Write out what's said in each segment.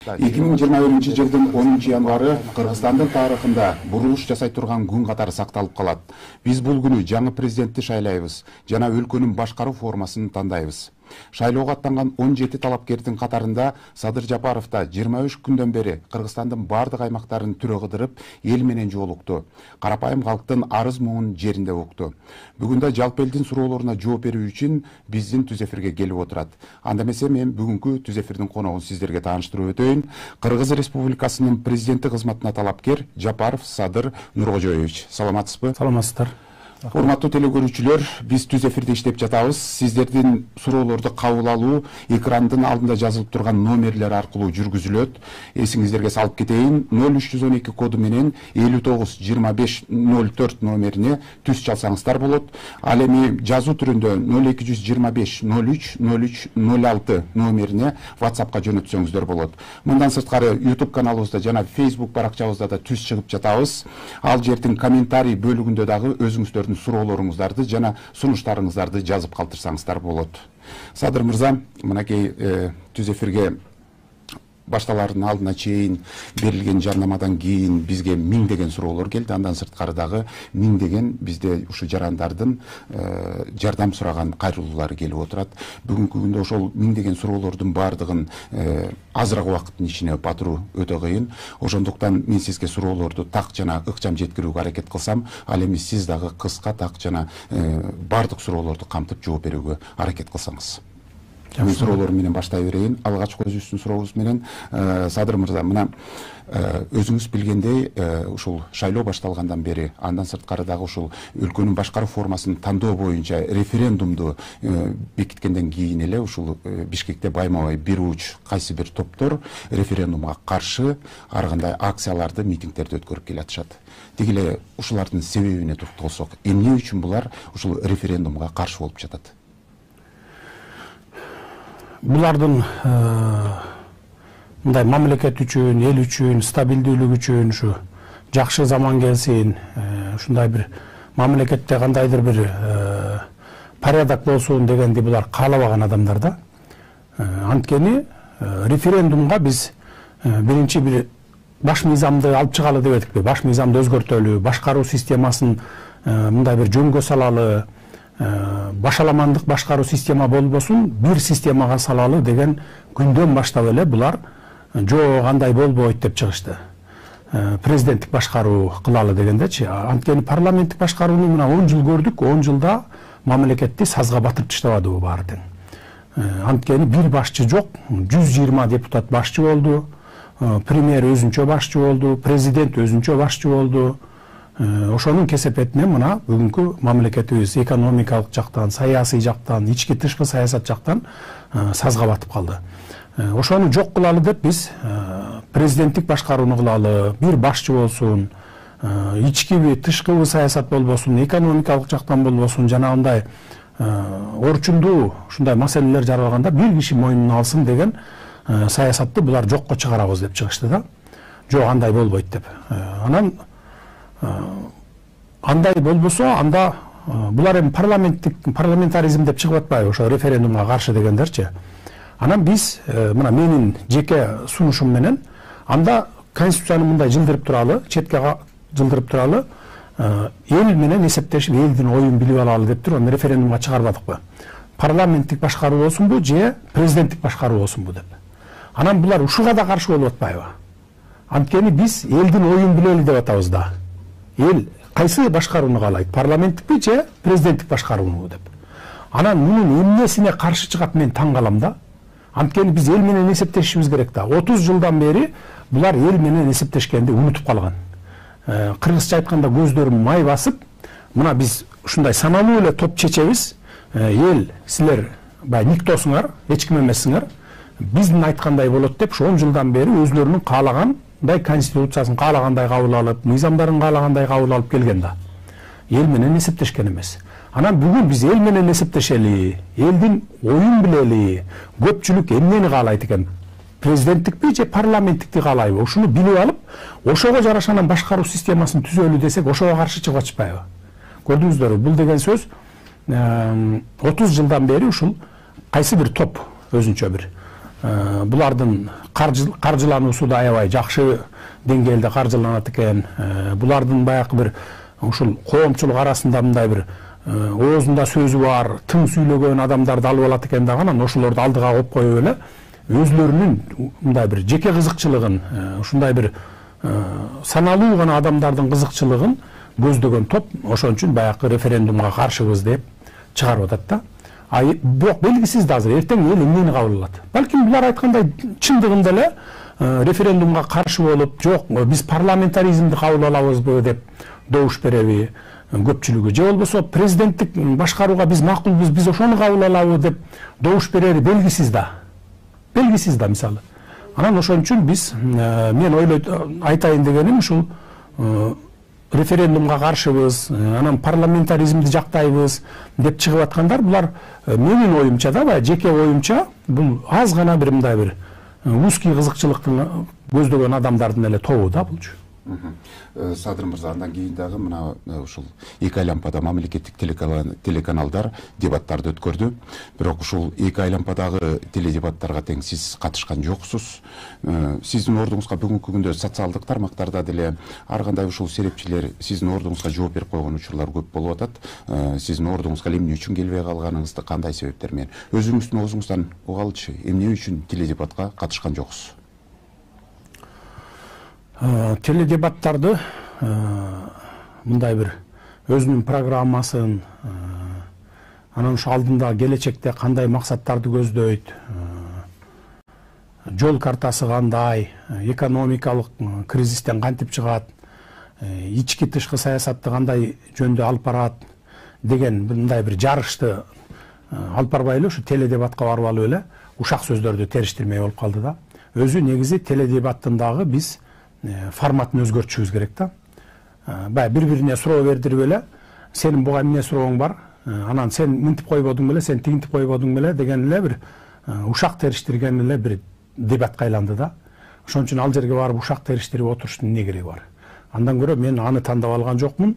2021-жылдын 10 январы Кыргызстандын тарыхында бурулуш жасай турган күн катары сакталып калат. Биз бул күнү жаңы президентти шайлайбыз жана өлкөнүн башкаруу формасын тандайбыз. Шайлоого аттанган 17 талапкердин катарында Садыр Жапаров да 23 күндөн бери Кыргызстандын бардык аймактарын түрө кыдырып, эл менен жолукту. Карапайым калктын арыз муңун жеринде укту. Бүгүн да жалпы элдин суроолоруна жооп берүү үчүн биздин түз эфирге келип отурат. Анда эмесе мен бүгүнкү түз эфирдин коногун сиздерге тааныштырып өтөйүн. Кыргыз Республикасынын президенти кызматына талапкер Жапаров Садыр Нуркожоевич. Саламатсызбы? Саламатсыздар. Урматтуу телекөрүүчүлөр, биз түз эфирде иштеп жатабыз. Сиздердин суроолорду кабыл алуу экрандын алдында жазылып турган номерлер аркылуу жүргүзүлөт. Эсиңиздерге салып кетейин, 0312 коду менен 59 25 04 номерине түз чалсаңыздар болот. Ал эми жазуу түрүндө 0225 03 03 06 номерине WhatsAppка жөнөтсөңүздөр болот. Мындан сырткары YouTube каналыбызда жана Facebook баракчабызда да түз чыгып жатабыз. Ал жердин комментарий бөлүгүндө дагы өзүңүздөрдүн суроолоруңуздарды жана сунуштарыңыздарды жазып калтырсаңыздар болот. Садыр мырза, мынакей түз эфирге башталардын алдына чейин берилген жарнамадан кийин бизге миңдеген суроолор келди. Андан сырткары дагы миңдеген бизде ушу жарандардын жардам сураган кайрылуулары келип отурат. Бүгүнкү күндө ошол миңдеген суроолордун баардыгын азыраак убакыттын ичине батыруу өтө кыйын. Ошондуктан мен сизге суроолорду так жана ыкчам жеткирүүгө аракет кылсам, ал эми сиз дагы кыска, так жана баардык суроолорду камтып жооп берүүгө аракет кылсаңыз. Мен суроолорум менен баштай берейин. Алгачкы өзүбүздүн сурообуз менен Садыр мырза, мына өзүңүз билгендей, ушул шайлоо башталгандан бери, андан сырткары дагы ушул өлкөнүн башкаруу формасын тандоо боюнча референдумду бекиткенден кийин эле ушул Бишкекте байма-бай бир уч кайсы бир топтор референдумга каршы ар кандай акцияларды, митингдерди өткөрүп келатышат. Деги эле ушулардын себебине токтолсок, эмне үчүн булар ушул референдумга каршы болуп жатат? Булардын мындай мамлекет үчүн, эл үчүн, стабилдүүлүк үчүн ушу жакшы заман келсин, ушундай бир мамлекетте кандайдыр бир порядок болсун дегенди булар каалабаган адамдар да. Анткени референдумга биз биринчи бир баш мыйзамды алып чыгалы деп этикпи, баш мыйзамды өзгөртөлү, башкаруу системасын мындай бир жөнгө салалы, башаламандык башкаруу система болбосун, бир системага салалы деген күндөн баштап эле булар жок андай болбойт деп чыгышты. Президенттик башкаруу кылалы дегендечи. Анткени парламенттик башкарууну мына 10 жыл көрдүк, 10 жылда мамлекетти сазга батырып таштабады бул баары тең. Анткени бир башчы жок, 120 депутат башчы болду, премьер өзүнчө башчы болду, президент өзүнчө башчы болду. Ошонун кесепетинен мына бүгүнкү мамлекетибиз экономикалык жактан, саясий жактан, ички тышкы саясат жактан сазга батып калды. Ошону жок кылалы деп биз президенттик башкарууну кылалы, бир башчы болсун, ичкиби, тышкыбы саясат болбосун, экономикалык жактан болбосун, жана андай орчундуу ушундай маселелер жаралганда бир киши мойнуна алсын деген саясатты булар жокко чыгарабыз деп чыгышты да. Жок андай болбойт деп. Анан андай болбосо, анда булар эми парламентаризм деп чыгып атпайбы, ошо референдумга каршы дегендерчи. Анан биз мына менин жеке сунушум менен анда конституцияны мындай жылдырып туралы, четке жылдырып туралы, эл менен эсептешип, элдин оюн билип алалы деп туруп референдумга чыгарбадыкпы. Парламенттик башкаруу болсунбу же президенттик башкаруу болсунбу деп. Анан булар ушуга да каршы болуп атпайбы. Анткени биз элдин оюн билели деп атабыз да. Эл кайсы башкарууну каалайт, парламенттикпи же президенттик башкарууну деп. Анан мунун эмнесине каршы чыгат мен таң калам да. Анткени биз эл менен эсептешишибиз керек да. 30 жылдан бери булар эл менен эсептешкенди унутуп калган. Кыргызча айтканда көздөрүн май басып, мына биз ушундай саналуу эле топ чечебиз. Эл силер бай никтосуңар, эч ким эмессиңер. Биздин айткандай болот деп 10 жылдан бери өзлөрүнүн каалагандай конституциясын каалагандай кабыл алып, мыйзамдарын каалагандай кабыл алып келген да. Эл менен эсептешкен эмес. Анан бүгүн биз эл менен эсептешели, элдин оюн билели, көпчүлүк эмнени каалайт экен? Президенттикпи же парламенттикти каалайбы? Ушуну билип алып, ошого жараша анан башкаруу системасын түзөлү десек, ошого каршы чыгып атышпайбы? Көрдүңүздөрбү, бул деген сөз 30 жылдан бери ушул кайсы бир топ өзүнчө бир булардын каржылануусу да аябай жакшы деңгээлде каржыланат экен. Булардын баягы бир ушул коомчулук арасында мындай бир оозунда сөзү бар, тың сүйлөгөн адамдарды алып алат экен дагы, анан ошолорду алдыга коюп коюп эле өзлөрүнүн мындай бир жеке кызыкчылыгын, ушундай бир саналуу гана адамдардын кызыкчылыгын көздөгөн топ ошон үчүн баягы референдумга каршыбыз деп чыгарып атат да. Бирок белгисиз да азыр эртең эл эмнени кабыл алат. Балким булар айткандай чындыгында эле референдумга каршы болуп, жок, биз парламентаризмди кабыл алабызбы деп добуш береби көпчүлүгү, же болбосо президенттик башкарууга биз макулбуз, биз ошону кабыл алабы деп добуш берери белгисиз да. Белгисиз да мисалы. Анан ошон үчүн биз мен ойлойт айтайын дегеним ушул референдумга каршыбыз, анан парламентаризмди жактайбыз деп чыгып аткандар, булар менин оюмча да, жеке оюмча бул аз гана бир мындай бир узкий кызыкчылыкты көздөгөн адамдардын эле тобу да булчу. Садыр мырза, андан кийин дагы мына ушул эки айлампада мамлекеттик телеканалдар дебаттарды өткөрдү. Бирок ушул эки айлампадагы теледебаттарга тең сиз катышкан жоксуз. Сиздин ордуңузга бүгүнкү күндө социалдык тармактарда деле ар кандай ушул серепчилер сиздин ордуңузга жооп берип койгон учурлар көп болуп атат. Сиздин ордуңузга эмне үчүн келбей калганыңызды кандай себептер менен өзүңүздүн оозуңуздан угалычы, эмне үчүн теледебатка катышкан жоксуз? Теледебаттарды мындай бир өзүнүн программасын, анан ушу алдында келечекте кандай максаттарды көздөйт, жол картасы кандай, экономикалык кризистен кантип чыгат, ички тышкы саясатты кандай жөндө алып барат деген мындай бир жарышты алып барбай эле ушу теледебатка барып алып эле ушак сөздөрдү териштирмей болуп калды да. Өзү негизи теледебаттын дагы биз форматын өзгөртүшүбүз керек да. Баягы бири-бирине суроо бердирип эле, сенин буга эмне сурооң бар, анан сен мынтип койбодуң беле, сен тигинтип койбодуң беле деген эле бир ушак териштирген эле бир дебатка айланды да. Ошон үчүн ал жерге барып ушак териштирип отуруштун эмне кереги бар? Андан көрө мен аны тандап алган жокмун.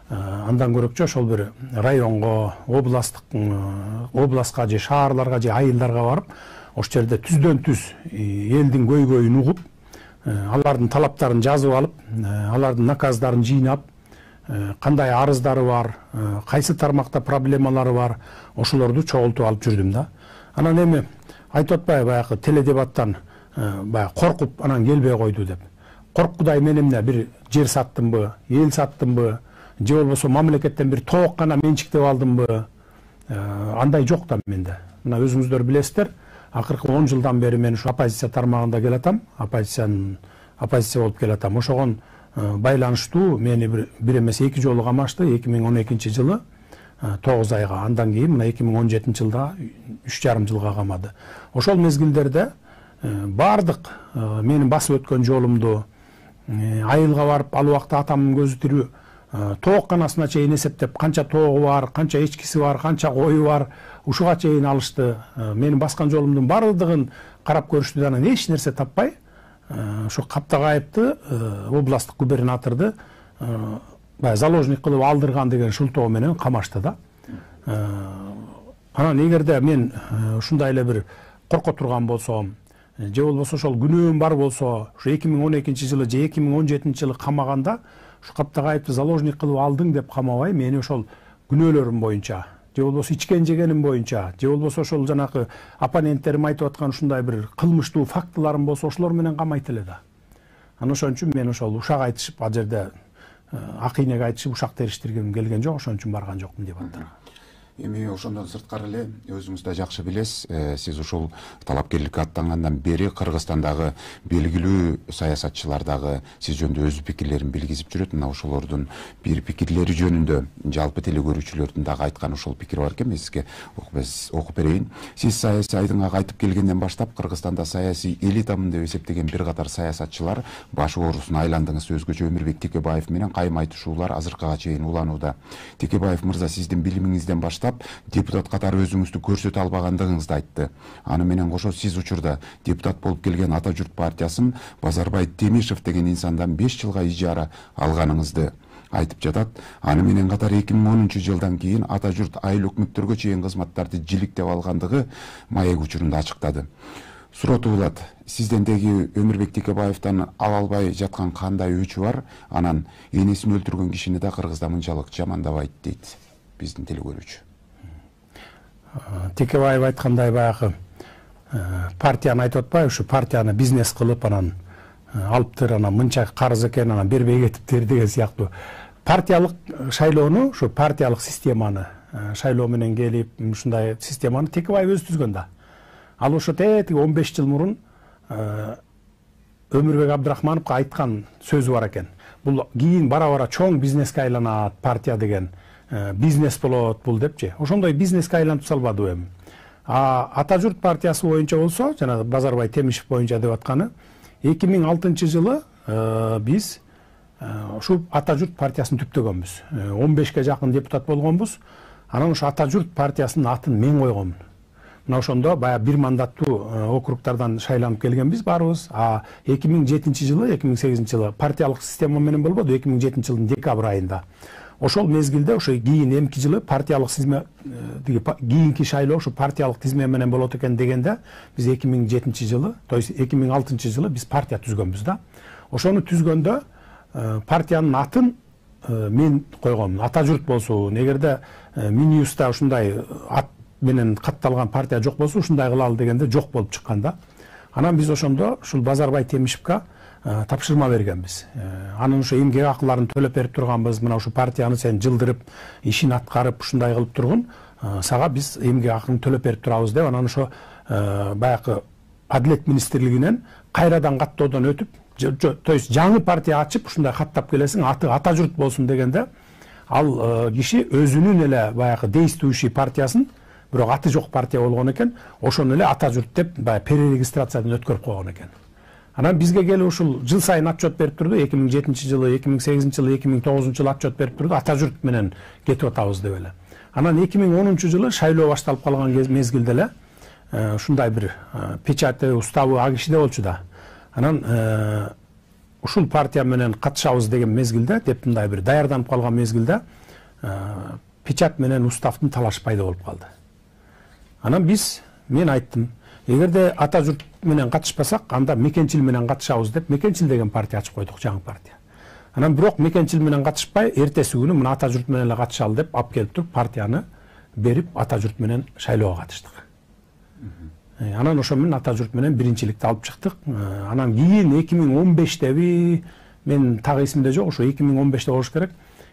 Андан көрөкчө ошол бир районго, областка же шаарларга же айылдарга барып, ошол жерде түздөн түз элдин көйгөйүн угуп, алардын талаптарын жазып алып, алардын наказдарын жыйнап, кандай арыздары бар, кайсы тармакта проблемалары бар, ошолорду чогултуп алып жүрдүм да. Анан эми айтып атпайбы баягы теледебаттан баягы коркуп анан келбей койду деп. Коркудай мен эмне бир жер саттымбы, эл саттымбы, же болбосо мамлекеттен бир тоок гана менчиктеп алдымбы? Андай жок да менде. Мына өзүңүздөр билесиздер. Акыркы 10 жылдан бери мен ушу оппозиция тармагында келатам, оппозиция болуп келатам. Ошогон байланыштуу мени бир эмес 2 жолу камашты. 2012 жылы 9 айга, андан кийин мына 2017 жылда 3,5 жылга камады. Ошол мезгилдерде бардык менин басып өткөн жолумду айылга барып, ал убакта атамдын көзү тирүү тоок канасына чейин эсептеп, канча тоогу бар, канча эчкиси бар, канча кою бар, ушуга чейин алышты. Менин баскан жолумдун бардыгын карап көрүштү, анан эч нерсе таппай, ушу Каптагайевди, областтык губернаторду заложник кылып алдырган деген шылтоо менен камашты да. Анан эгерде мен ушундай эле бир корко турган болсом, же болбосо ошол күнөөм бар болсо, ушу 2012 жылы же 2017 жылы камаганда ушу Каптагайевди заложник кылып алдың деп камабай, мени ошол күнөөлөрүм боюнча, же болбосо ичкен жегеним боюнча, же болбосо ошол жанакы оппоненттерим айтып аткан ушундай бир кылмыштуу фактыларым болсо, ошолор менен камайт эле да. Анан ошон үчүн мен ошол ушак айтышып, ал жерде акыйнеге айтышып ушак териштиргем келген жок, ошон үчүн барган жокмун деп аттарга. Эми ошондон сырткары эле өзүңүз да жакшы билесиз, сиз ушул талапкерликке аттангандан бери Кыргызстандагы белгилүү саясатчылар дагы сиз жөнүндө өз пикирлерин билгизип жүрөт. Мына ошолордун бир пикирлери жөнүндө жалпы теле көрүүчүлөрдүн дагы айткан ушул пикири бар экен. Мен сизге окуп берейин. Сиз саясий айдынга кайтып келгенден баштап Кыргызстанда саясий элитамын деп эсептеген бир катар саясатчылар баш оорусуна айландыңыз. Өзгөчө Өмүрбек Текебаев менен кайым айтышуулар азыркыга чейин уланууда. Текебаев мырза сиздин билимиңизден баштап депутат катары өзүңүздү көрсөтө албагандыгыңызды айтты. Аны менен кошо сиз учурда депутат болуп келген Ата журт партиясын Базарбай Темишев деген инсандан 5 жылга ижара алганыңызды айтып жатат. Аны менен катар 2010 жылдан кийин Ата журт айыл өкмөттөргө чейин кызматтарды жиликтеп алгандыгы маек учурунда ачыктады. суротуулат. Сиздендеги Өмүрбек Текебаевден ала албай жаткан кандай өчү бар? Анан энесин өлтүргөн кишини да Кыргызда мынчалык жамандабайт дейт биздин телекөрүүчү. Текебаев айткандай баягы партияны айтып атпайбы, ушу партияны бизнес кылып анан алыптыр, анан мынча карыз экен, анан бербей кетиптир деген сыяктуу. Партиялык шайлоону, ушу партиялык системаны шайлоо менен келип, ушундай системаны Текебаев өзү түзгөн да. Ал ошо тетиги 15 жыл мурун Өмүрбек Абдрахмановго айткан сөзү бар экен. Бул кийин бара-бара чоң бизнеске айланат, партия деген бизнес болот бул депчи. Ошондой бизнеске айлантып салбадыбы эми. Ата журт партиясы боюнча болсо, жана Базарбай Темишев боюнча деп атканы, 2006 жылы биз ушу Ата журт партиясын түптөгөнбүз. 15ке жакын депутат болгонбуз. Анан ушу Ата журт партиясынын атын мен койгонмун. Мына ошондо баягы бир мандаттуу округтардан шайланып келгенбиз баарыбыз. 2007 жылы, 2008 жылы партиялык система менен болбоду, 2007 жылдын декабрь айында. Ошол мезгилде ошо кийин эмки жылы партиялык тизме, кийинки шайлоо ушу партиялык тизме менен болот экен дегенде, биз 2007 жылы, то есть 2006 жылы биз партия түзгөнбүз да. Ошону түзгөндө партиянын атын мен койгонмун. Ата журт болсун. Эгерде Минюста ушундай ат менен катталган партия жок болсо, ушундай кылалы дегенде жок болуп чыккан да. Анан биз ошондо ушул Базарбай Темишевге тапшырма бергенбиз. Анын ошо эмгек акыларын төлөп берип турганбыз. Мына ушу партияны сен жылдырып, ишин аткарып, ушундай кылып тургун, сага биз эмгек акылын төлөп берип турабыз деп, анан ошо баягы Адилет министрлигинен кайрадан каттоодон өтүп, то есть жаңы партия ачып, ушундай каттап келесиң, аты Ата журт болсун дегенде, ал киши өзүнүн эле баягы действующий партиясын, бирок аты жок партия болгон экен, ошону эле Ата журт деп баягы перерегистрациядан өткөрүп койгон экен. Анан бизге келип ушул жыл сайын отчет берип турду. 2007 жылы, 2008 жылы, 2009 жылы отчет берип турду. Ата журт менен кетип атабыз деп эле. Анан 2010 жылы шайлоо башталып калган мезгилде эле ушундай бир печаты, уставы ак кишиде болчу да. Анан ушул партия менен катышабыз деген мезгилде, деп мындай бир даярданып калган мезгилде печат менен уставдын талашы пайда болуп калды. Анан мен айттым, эгерде Ата журт менен катышпасак, анда Мекенчил менен катышабыз деп, Мекенчил деген партия ачып койдук, жаңы партия. Анан бирок Мекенчил менен катышпай, эртеси күнү мына Ата журт менен эле катышалы деп алып келип туруп, партияны берип Ата журт менен шайлоого катыштык. Анан ошо менен Ата журт менен биринчиликти алып чыктык. Анан кийин 2015деби, мен так эсимде жок, ошо 2015де болуш керек,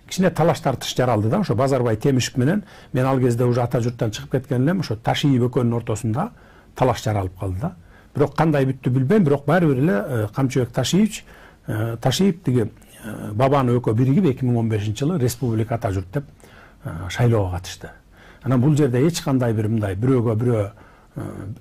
кичине талаш тартыш жаралды да. Ошо Базарбай Темишев менен, мен ал кезде уже Ата журттан чыгып кеткен элем, ошо Ташиев экөөнүн ортосунда талаш жаралып калды да. Бирок кандай бүттү билбейм, бирок баары бир эле Камчыбек Ташиев тиги бабаны экөө биригип 2015 жылы Республика Ата журт деп шайлоого катышты. Анан бул жерде эч кандай бир мындай бирөөгө бирөө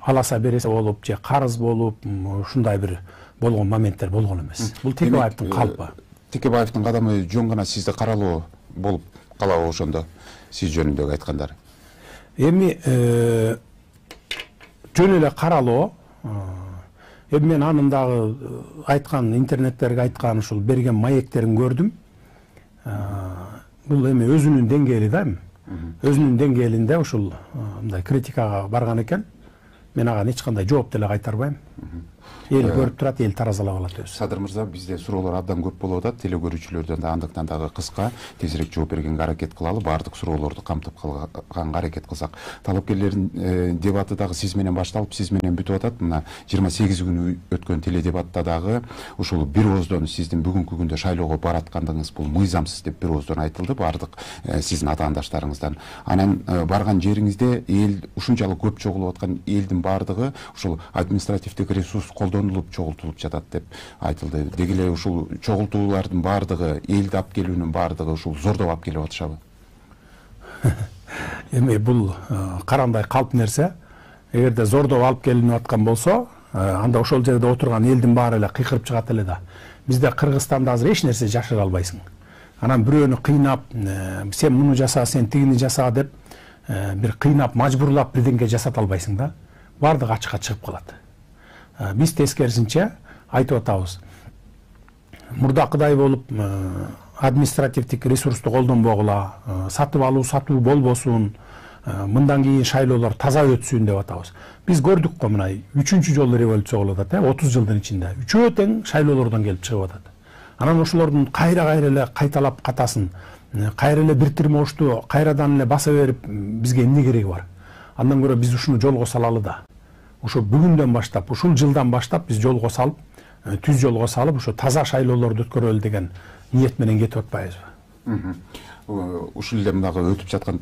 аласа бересе болуп, же карыз болуп, ушундай бир болгон моменттер болгон эмес. Бул Текебаевдин калпы. Текебаевдин кадамы жөн гана сизде каралуу болуп калабы ошондо, сиз жөнүндөгү айткандары? Эми жөн эле каралоо. Эми мен анын дагы айткан, интернеттерге айткан, ушул берген маектерин көрдүм. Бул эми өзүнүн деңгээли да эми. Өзүнүн деңгээлинде ушул мындай критикага барган экен. Мен ага эч кандай жооп деле кайтарбайм. Эл көрүп турат, эл таразалап алат өзү. Садыр мырза, бизде суроолор абдан көп болуп атат. Телекөрүүчүлөрдөн да андыктан дагы кыска, тезирээк жооп бергенге аракет кылалы. Баардык суроолорду камтып калганга аракет кылсак. Талапкерлердин дебаты дагы сиз менен башталып, сиз менен бүтүп атат. Мына 28 күнү өткөн теледебатта дагы ушул бир ооздон сиздин бүгүнкү күндө шайлоого бараткандыгыңыз бул мыйзамсыз деп бир ооздон айтылды баардык сиздин атаандаштарыңыздан. Анан барган жериңизде эл ушунчалык көп чогулуп аткан элдин баардыгы ушул административдик ресурс колдонулуп чогултулуп жатат деп айтылды. Деги эле ушул чогултуулардын баардыгы, элди алып келүүнүн баардыгы ушул зордоп алып келип атышабы? Эми бул карандай калп нерсе. Эгерде зордоп алып келинип аткан болсо, анда ошол жерде отурган элдин баары эле кыйкырып чыгат эле да. Бизде Кыргызстанда азыр эч нерсе жашыра албайсың. Анан бирөөнү кыйнап, сен муну жаса, сен тигини жаса деп бир кыйнап, мажбурлап бирдеңке жасата албайсың да. Бардыгы ачыкка чыгып калат. Биз тескерисинче айтып атабыз. Мурдакыдай болуп административдик ресурсту колдонбогула, сатып алуу, сатуу болбосун, мындан кийин шайлоолор таза өтсүн деп атабыз. Биз көрдүк го мына 3-чү жолу революция болуп атат, 30 жылдын ичинде. Үчөө тең шайлоолордон келип чыгып атат. Анан ошолордун кайра эле кайталап катасын, кайра эле бир тирмошту кайрадан эле баса берип бизге эмне кереги бар? Андан көрө биз ушуну жолго салалы да. Ошо бүгүндөн баштап, ушул жылдан баштап биз жолго салып, түз жолго салып, ошо таза шайлоолорду өткөрөлү деген ниет менен кетип атпайбызбы? Ушул эле мынагы өтүп жаткан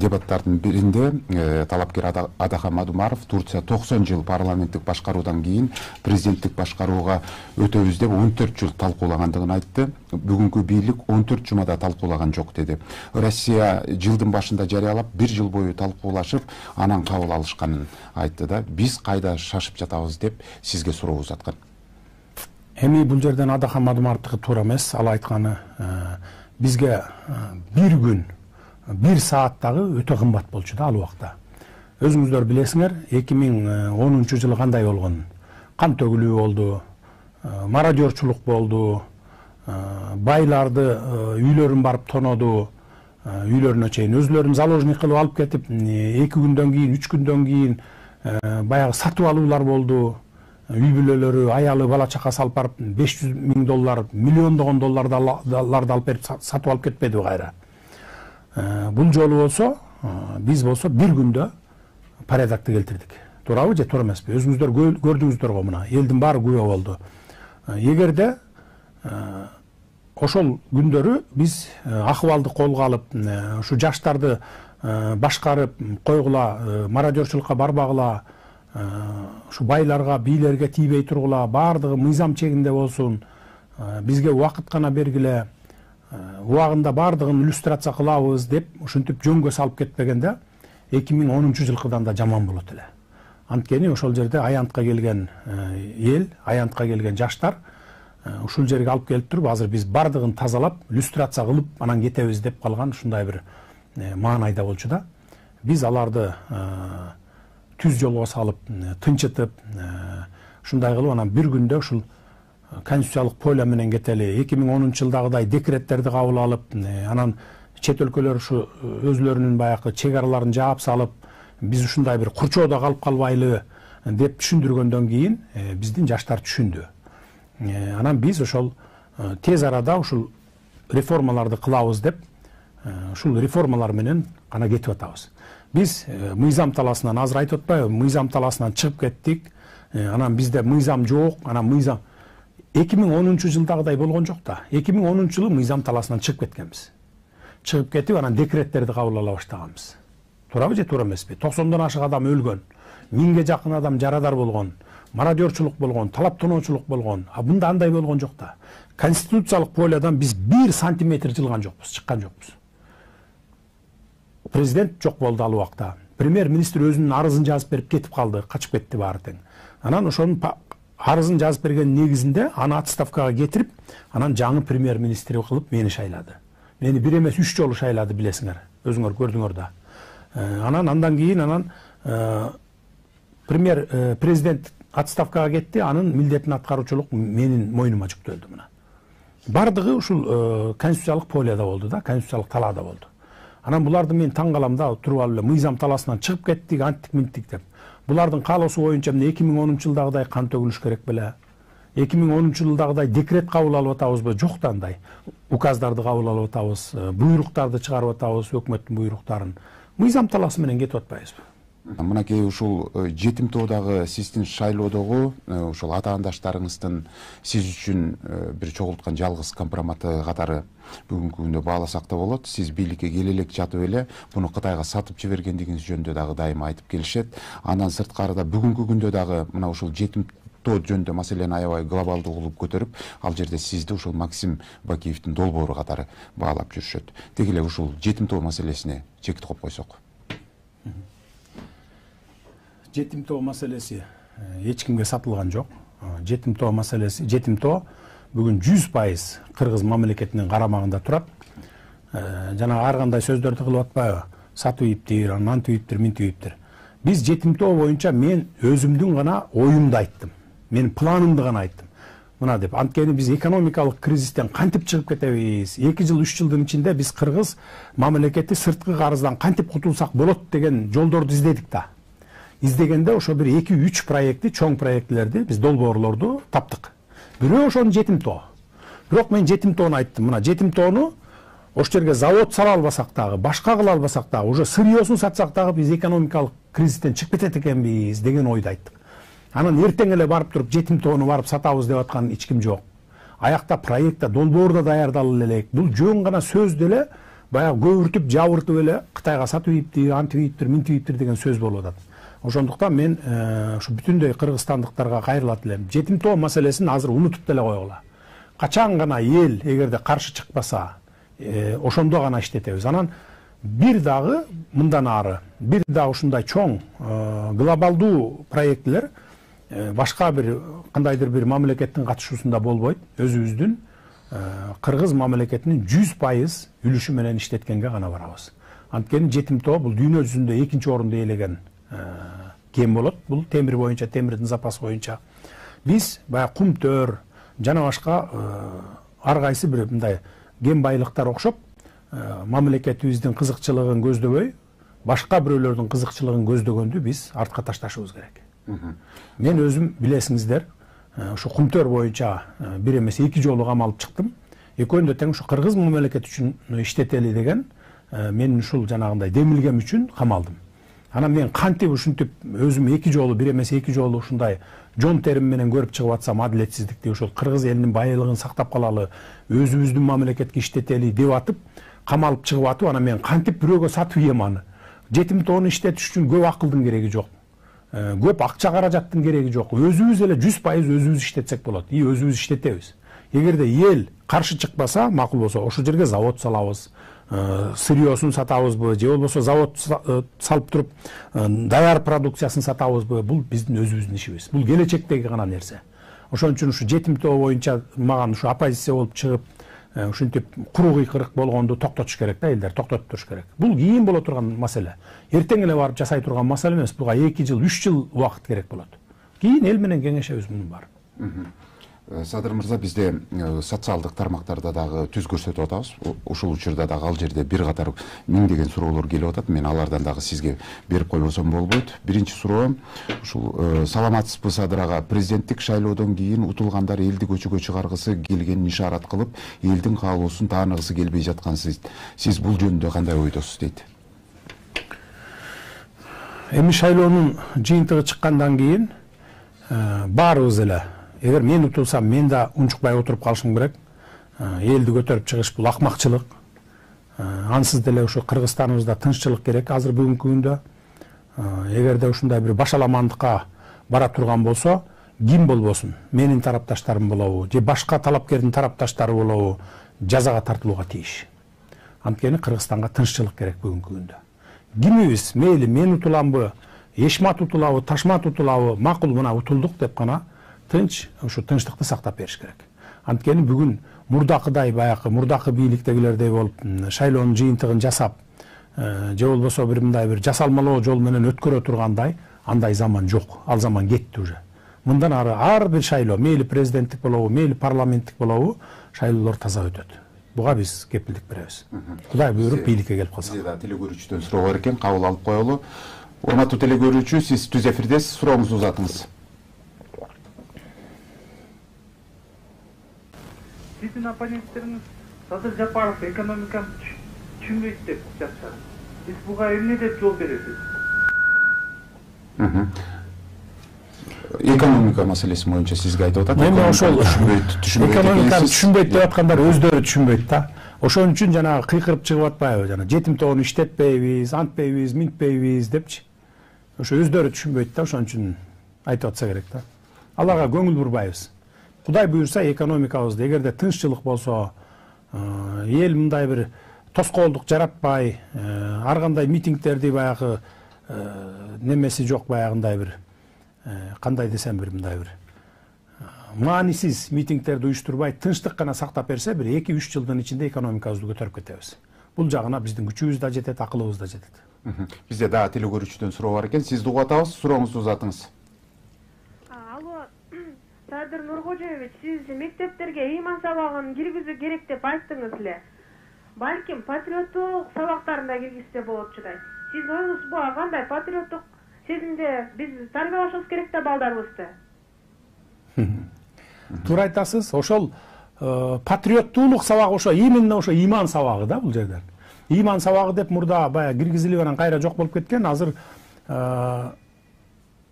дебаттардын биринде талапкер Адахан Мадумаров Турция 90 жыл парламенттик башкаруудан кийин президенттик башкарууга өтөбүз деп 14 жыл талкуулагандыгын айтты. Бүгүнкү бийлик 14 жумада талкуулаган жок деди. Россия жылдын башында жарыялап 1 жыл бою талкуулашып, анан кабыл алышканын айтты да. Биз кайда шашып жатабыз деп сизге суроо узаткан. Эми бул жерден Адахан Мадумаровдуку туура эмес, ал айтканы бизге bir күн, 1 саат дагы өтө кымбат болчу да ал убакта. Өзүңүздөр билесиңер, 2010 жылы кандай болгон? Кан төгүлүү болду, мародерчулук болду, байларды үйлөрүн барып тоноду, үйлөрүнө чейин өзлөрүн заложник кылып алып кетип, 2 күндөн кийин, 3 күндөн кийин баягы сатып алуулар болду. Үй бүлөлөрү, аялы, бала чака салып барып $500,000, миллиондогон долларды алып берип сатып алып кетпеди кайра. Бул жолу болсо, биз болсо 1 күндө порядокты келтирдик. Туурабы же туура эмеспи? Өзүңүздөр көрдүңүздөр го мына, элдин баары күбө болду. Эгерде ошол күндөрү биз акыбалды колго алып, ушу жаштарды башкарып койгула, мародерчулукка барбагыла, şu байларга, бийлерге тийбей тургула, баардыгы мыйзам чегинде болсун, бизге убакыт гана бергиле, убагында баардыгын иллюстрация кылабыз деп ушинтип жөнгө салып кетпегенде 2010 жылкыдан да жаман болот эле. Анткени ошол жерде аянтка келген эл, аянтка келген жаштар ушул жерге алып келип туруп, азыр биз баардыгын тазалап, иллюстрация кылып, анан кетебиз деп калган ушундай бир маанайда болчу да. Биз аларды түз жолго салып, тынчытып, ушундай кылып анан 1 күндө ушул конституциялык поля менен кетели. 2010 жылдагыдай декреттерди кабыл алып, анан чет өлкөлөр ушу өзлөрүнүн баягы чек араларын жаап салып, биз ушундай бир курчоодо калып калбайлы деп түшүндүргөндөн кийин биздин жаштар түшүндү. Анан биз ошол тез арада ушул реформаларды кылабыз деп, ушул реформалар менен гана кетип атабыз. Биз мыйзам таласынан азыр айтып атпайбы, мыйзам таласынан чыгып кеттик. Анан бизде мыйзам жок, анан мыйзам 2010 жылдагыдай болгон жок да. 2010 жылы мыйзам таласынан чыгып кеткенбиз. Чыгып кетип, анан декреттерди кабыл ала баштаганбыз. Туурабы же туура эмеспи? 90дон ашык адам өлгөн, 1000ге жакын адам жарадар болгон, мародерчулук болгон, талап тоноочулук болгон. А мында андай болгон жок да. Конституциялык полядан биз 1 сантиметр жылган жокпуз, чыккан жокпуз. Президент жок болду ал убакта. Премьер-министр өзүнүн арызын жазып берип кетип калды, качып кетти баары тең. Анан ошонун арызын жазып берген негизинде аны отставкага кетирип, анан жаңы премьер-министр кылып мени шайлады. Мени 1 эмес 3 жолу шайлады, билесиңер. Өзүңөр көрдүңөр да. Андан кийин президент отставкага кетти, анын милдетин аткаруучулук менин мойнума жүктөлдү мына. Бардыгы ушул конституциялык поляда болду да, конституциялык талаада болду. Анан буларды мен таң калам да, туруп алып эле мыйзам таласынан чыгып кеттик, анттик минтик деп. Булардын каалоосу боюнча 2010 жылдагыдай кан төгүлүш керек беле? 2010 жылдагыдай декрет кабыл алып атабызбы? Жок да андай. Указдарды кабыл алып атабыз, буйруктарды чыгарып атабыз, өкмөттүн буйруктарын. Мыйзам таласы менен кетип атпайбызбы? Мынакей ушул жетим тоодагы сиздин шайлоодогу ушул атаандаштарыңыздын сиз үчүн бир чогулткан жалгыз компроматы катары бүгүнкү күндө бааласак да болот. Сиз бийликке келе элек жатып эле буну Кытайга сатып жибергендигиңиз жөнүндө дагы дайыма айтып келишет. Андан сырткарыда бүгүнкү күндө дагы мына ушул жетим тоо жөнүндө маселени аябай глобалдуу кылып көтөрүп, ал жерде сизди ушул Максим Бакиевдин долбоору катары баалап жүрүшөт. Деги эле ушул жетим тоо маселесине чек коюп койсок. Жетим тоо маселеси эч кимге сатылган жок. Жетим тоо маселеси, жетим тоо бүгүн 100% Кыргыз мамлекетинин карамагында турат. Жана ар кандай сөздөрдү кылып атпайбы? Сатып ийиптир, антип ийиптир, минтип ийиптир. Биз жетим тоо боюнча мен өзүмдүн гана оюмду айттым. Менин планымды гана айттым. мына деп. Анткени биз экономикалык кризистен кантип чыгып кетебиз? 2 жыл, 3 жылдын ичинде биз Кыргыз мамлекети сырткы карыздан кантип кутулсак болот деген жолдорду издедик да. Издегенде ошо бир 2-3 проектти, чоң проектлерди, биз долбоорлорду таптык. Бирөө ошонун жетим тоо. Бирок мен жетим тоону айттым. Мына жетим тоону ошол жерге завод сала албасак дагы, башка кыла албасак дагы, уже сырьёсун сатсак дагы биз экономикалык кризистен чыгып кетет экенбиз деген ойду айттык. Анан эртең эле барып туруп жетим тоону барып сатабыз деп аткан эч ким жок. Аякта проектте долбоор да даярдалып элек. Бул жөн гана сөз деле баягы көбүртүп, жабыртып эле Кытайга сатып ийиптир, антип ийиптир, минтип ийиптир деген сөз болуп атат. Ошондуктан мен ушу бүтүндөй кыргызстандыктарга кайрылат элем. Жетим тоо маселесин азыр унутуп деле койгула. Качан гана эл эгерде каршы чыкпаса, ошондо гана иштетебиз. Анан бир дагы мындан ары, бир дагы ушундай чоң глобалдуу проектлер башка бир кандайдыр бир мамлекеттин катышуусунда болбойт. Өзүбүздүн Кыргыз мамлекетинин 100% үлүшү менен иштеткенге гана барабыз. Анткени жетим тоо бул дүйнө жүзүндө 2-нчи орунду ээлеген кен болот. Бул темир боюнча, темирдин запасы боюнча. Биз баягы кум төр жана башка ар кайсы бир мындай кен байлыктар окшоп мамлекетибиздин кызыкчылыгын көздөбөй, башка бирөөлөрдүн кызыкчылыгын көздөгөндү биз артка ташташыбыз керек. Мен өзүм билесиңиздер, ушу кумтөр боюнча бир эмес 2 жолу камалып чыктым. Экөөнү тең ушу Кыргыз мамлекети үчүн иштетели деген мен ушул жанагындай демилгем үчүн камалдым. Анан мен кантип ушинтип өзүм 2 жолу, бир эмес 2 жолу ушундай жон терим менен көрүп чыгып атсам, адилетсиздикти, ушул Кыргыз элинин байлыгын сактап калалы, өзүбүздүн мамлекетке иштетели деп атып, камалып чыгып атып, анан мен кантип бирөөгө сатып ийем аны. Жетим тоону иштетиш үчүн көп акылдын кереги жок. Көп акча каражаттын кереги жок. Өзүбүз эле 100% өзүбүз иштетсек болот. Өзүбүз иштетебиз. Эгерде эл каршы чыкпаса, макул болсо, ошол жерге завод салабыз, сырьёсун сатабызбы, же болбосо завод салып туруп даяр продукциясын сатабызбы, бул биздин өзүбүздүн ишибиз. Бул келечектеги гана нерсе. Ошон үчүн ушу жетим тоо боюнча маган ушу оппозиция болуп чыгып, ушинтип куру кыйкырык болгонду токтотуш керек да, элдер токтотуп туруш керек. Бул кийин боло турган маселе. Эртең эле барып жасай турган маселе эмес. Буга 2 жыл, 3 жыл убакыт керек болот. Кийин эл менен кеңешебиз мунун баарын. Садыр мырза, бизде социалдык тармактарда дагы түз көрсөтүп атабыз. Ушул учурда дагы ал жерде бир катар миңдеген суроолор келип атат. Мен алардан дагы сизге берип койбосом болбойт. Биринчи суроом ушул саламатсызбы Садыр ага, президенттик шайлоодон кийин утулгандар элди көчөгө чыгаргысы келгенин ишарат кылып, элдин каалоосун тааныгысы келбей жаткансыз. Сиз бул жөнүндө кандай ойдосуз дейт? Эми шайлоонун жыйынтыгы чыккандан кийин баарыбыз эле, эгер мен утулсам, мен да унчукпай отуруп калышым керек. Элди көтөрүп чыгыш бул акмакчылык. Ансыз деле ушу Кыргызстаныбызда тынччылык керек азыр бүгүнкү күндө. Эгерде ушундай бир башаламандыкка бара турган болсо, ким болбосун, менин тарапташтарым болобу, же башка талапкердин тарапташтары болобу, жазага тартылууга тийиш. Анткени Кыргызстанга тынччылык керек бүгүнкү күндө. Кимибиз, мейли мен утуламбы, Эшмат утулабы, Ташмат утулабы, макул мына утулдук деп гана тынч, ушу тынчтыкты сактап бериш керек. Анткени бүгүн мурдакыдай, баягы мурдакы бийликтегилердей болуп, шайлоонун жыйынтыгын жасап, же болбосо бир мындай бир жасалмалоо жол менен өткөрө тургандай, андай заман жок. Ал заман кетти уже. Мындан ары ар бир шайлоо, мейли президенттик болобу, мейли парламенттик болобу, шайлоолор таза өтөт. Буга биз кепилдик беребиз. Кудай буйруп бийликке келип калса. Бизде да телекөрүүчүдөн суроо бар экен, кабыл алып коелу. Урматтуу телекөрүүчү, сиз түз эфирдесиз, сурооңузду узатыңыз. Сиздин оппоненттериңиз Садыр Жапаров экономиканы түшүнбөйт деп жатышат. Биз буга эмне деп жол бересиз? Экономика маселеси боюнча сизге айтып атат. Эми ошол экономиканы түшүнбөйт деп аткандар өздөрү түшүнбөйт да. Ошон үчүн жанагы кыйкырып чыгып атпайбы, жана жетим тоону иштетпейбиз, антпейбиз, минтпейбиз депчи. Ошо өздөрү түшүнбөйт да, ошон үчүн айтып атса керек да. Аларга көңүл бурбайбыз. Кудай буйрса экономикабызда эгерде тынччылык болсо, эл мындай бир тоскоолдук жаратпай, ар кандай митингдерди баягы немеси жок, баягындай бир кандай десем бир мындай бир маанисиз митингдерди уюштурбай, тынчтык гана сактап берсе, бир 2-3 жылдын ичинде экономикабызды көтөрүп кетебиз. Бул жагына биздин күчүбүз да жетет, акылыбыз да жетет. Бизде дагы телекөрүүчүдөн суроо бар экен. Сизди угатабыз, сурооңузду узатыңыз. Алло, Садыр Кадыр Нуркожоевич, siz mekteптерге иман сабагын киргизүү керек деп айттыңыз эле. Балким патриоттук сабактарын да киргизсе болот жудай. Сиздин оюңуз буга кандай? Патриоттук сезимде биз тарбиялашыбыз керек да балдарыбызды. Туура айтасыз. Ошол патриоттуулук сабагы ошо именно ошо иман сабагы да бул жерден. Иман сабагы деп мурда баягы киргизилип анан кайра жок болуп кеткен. Азыр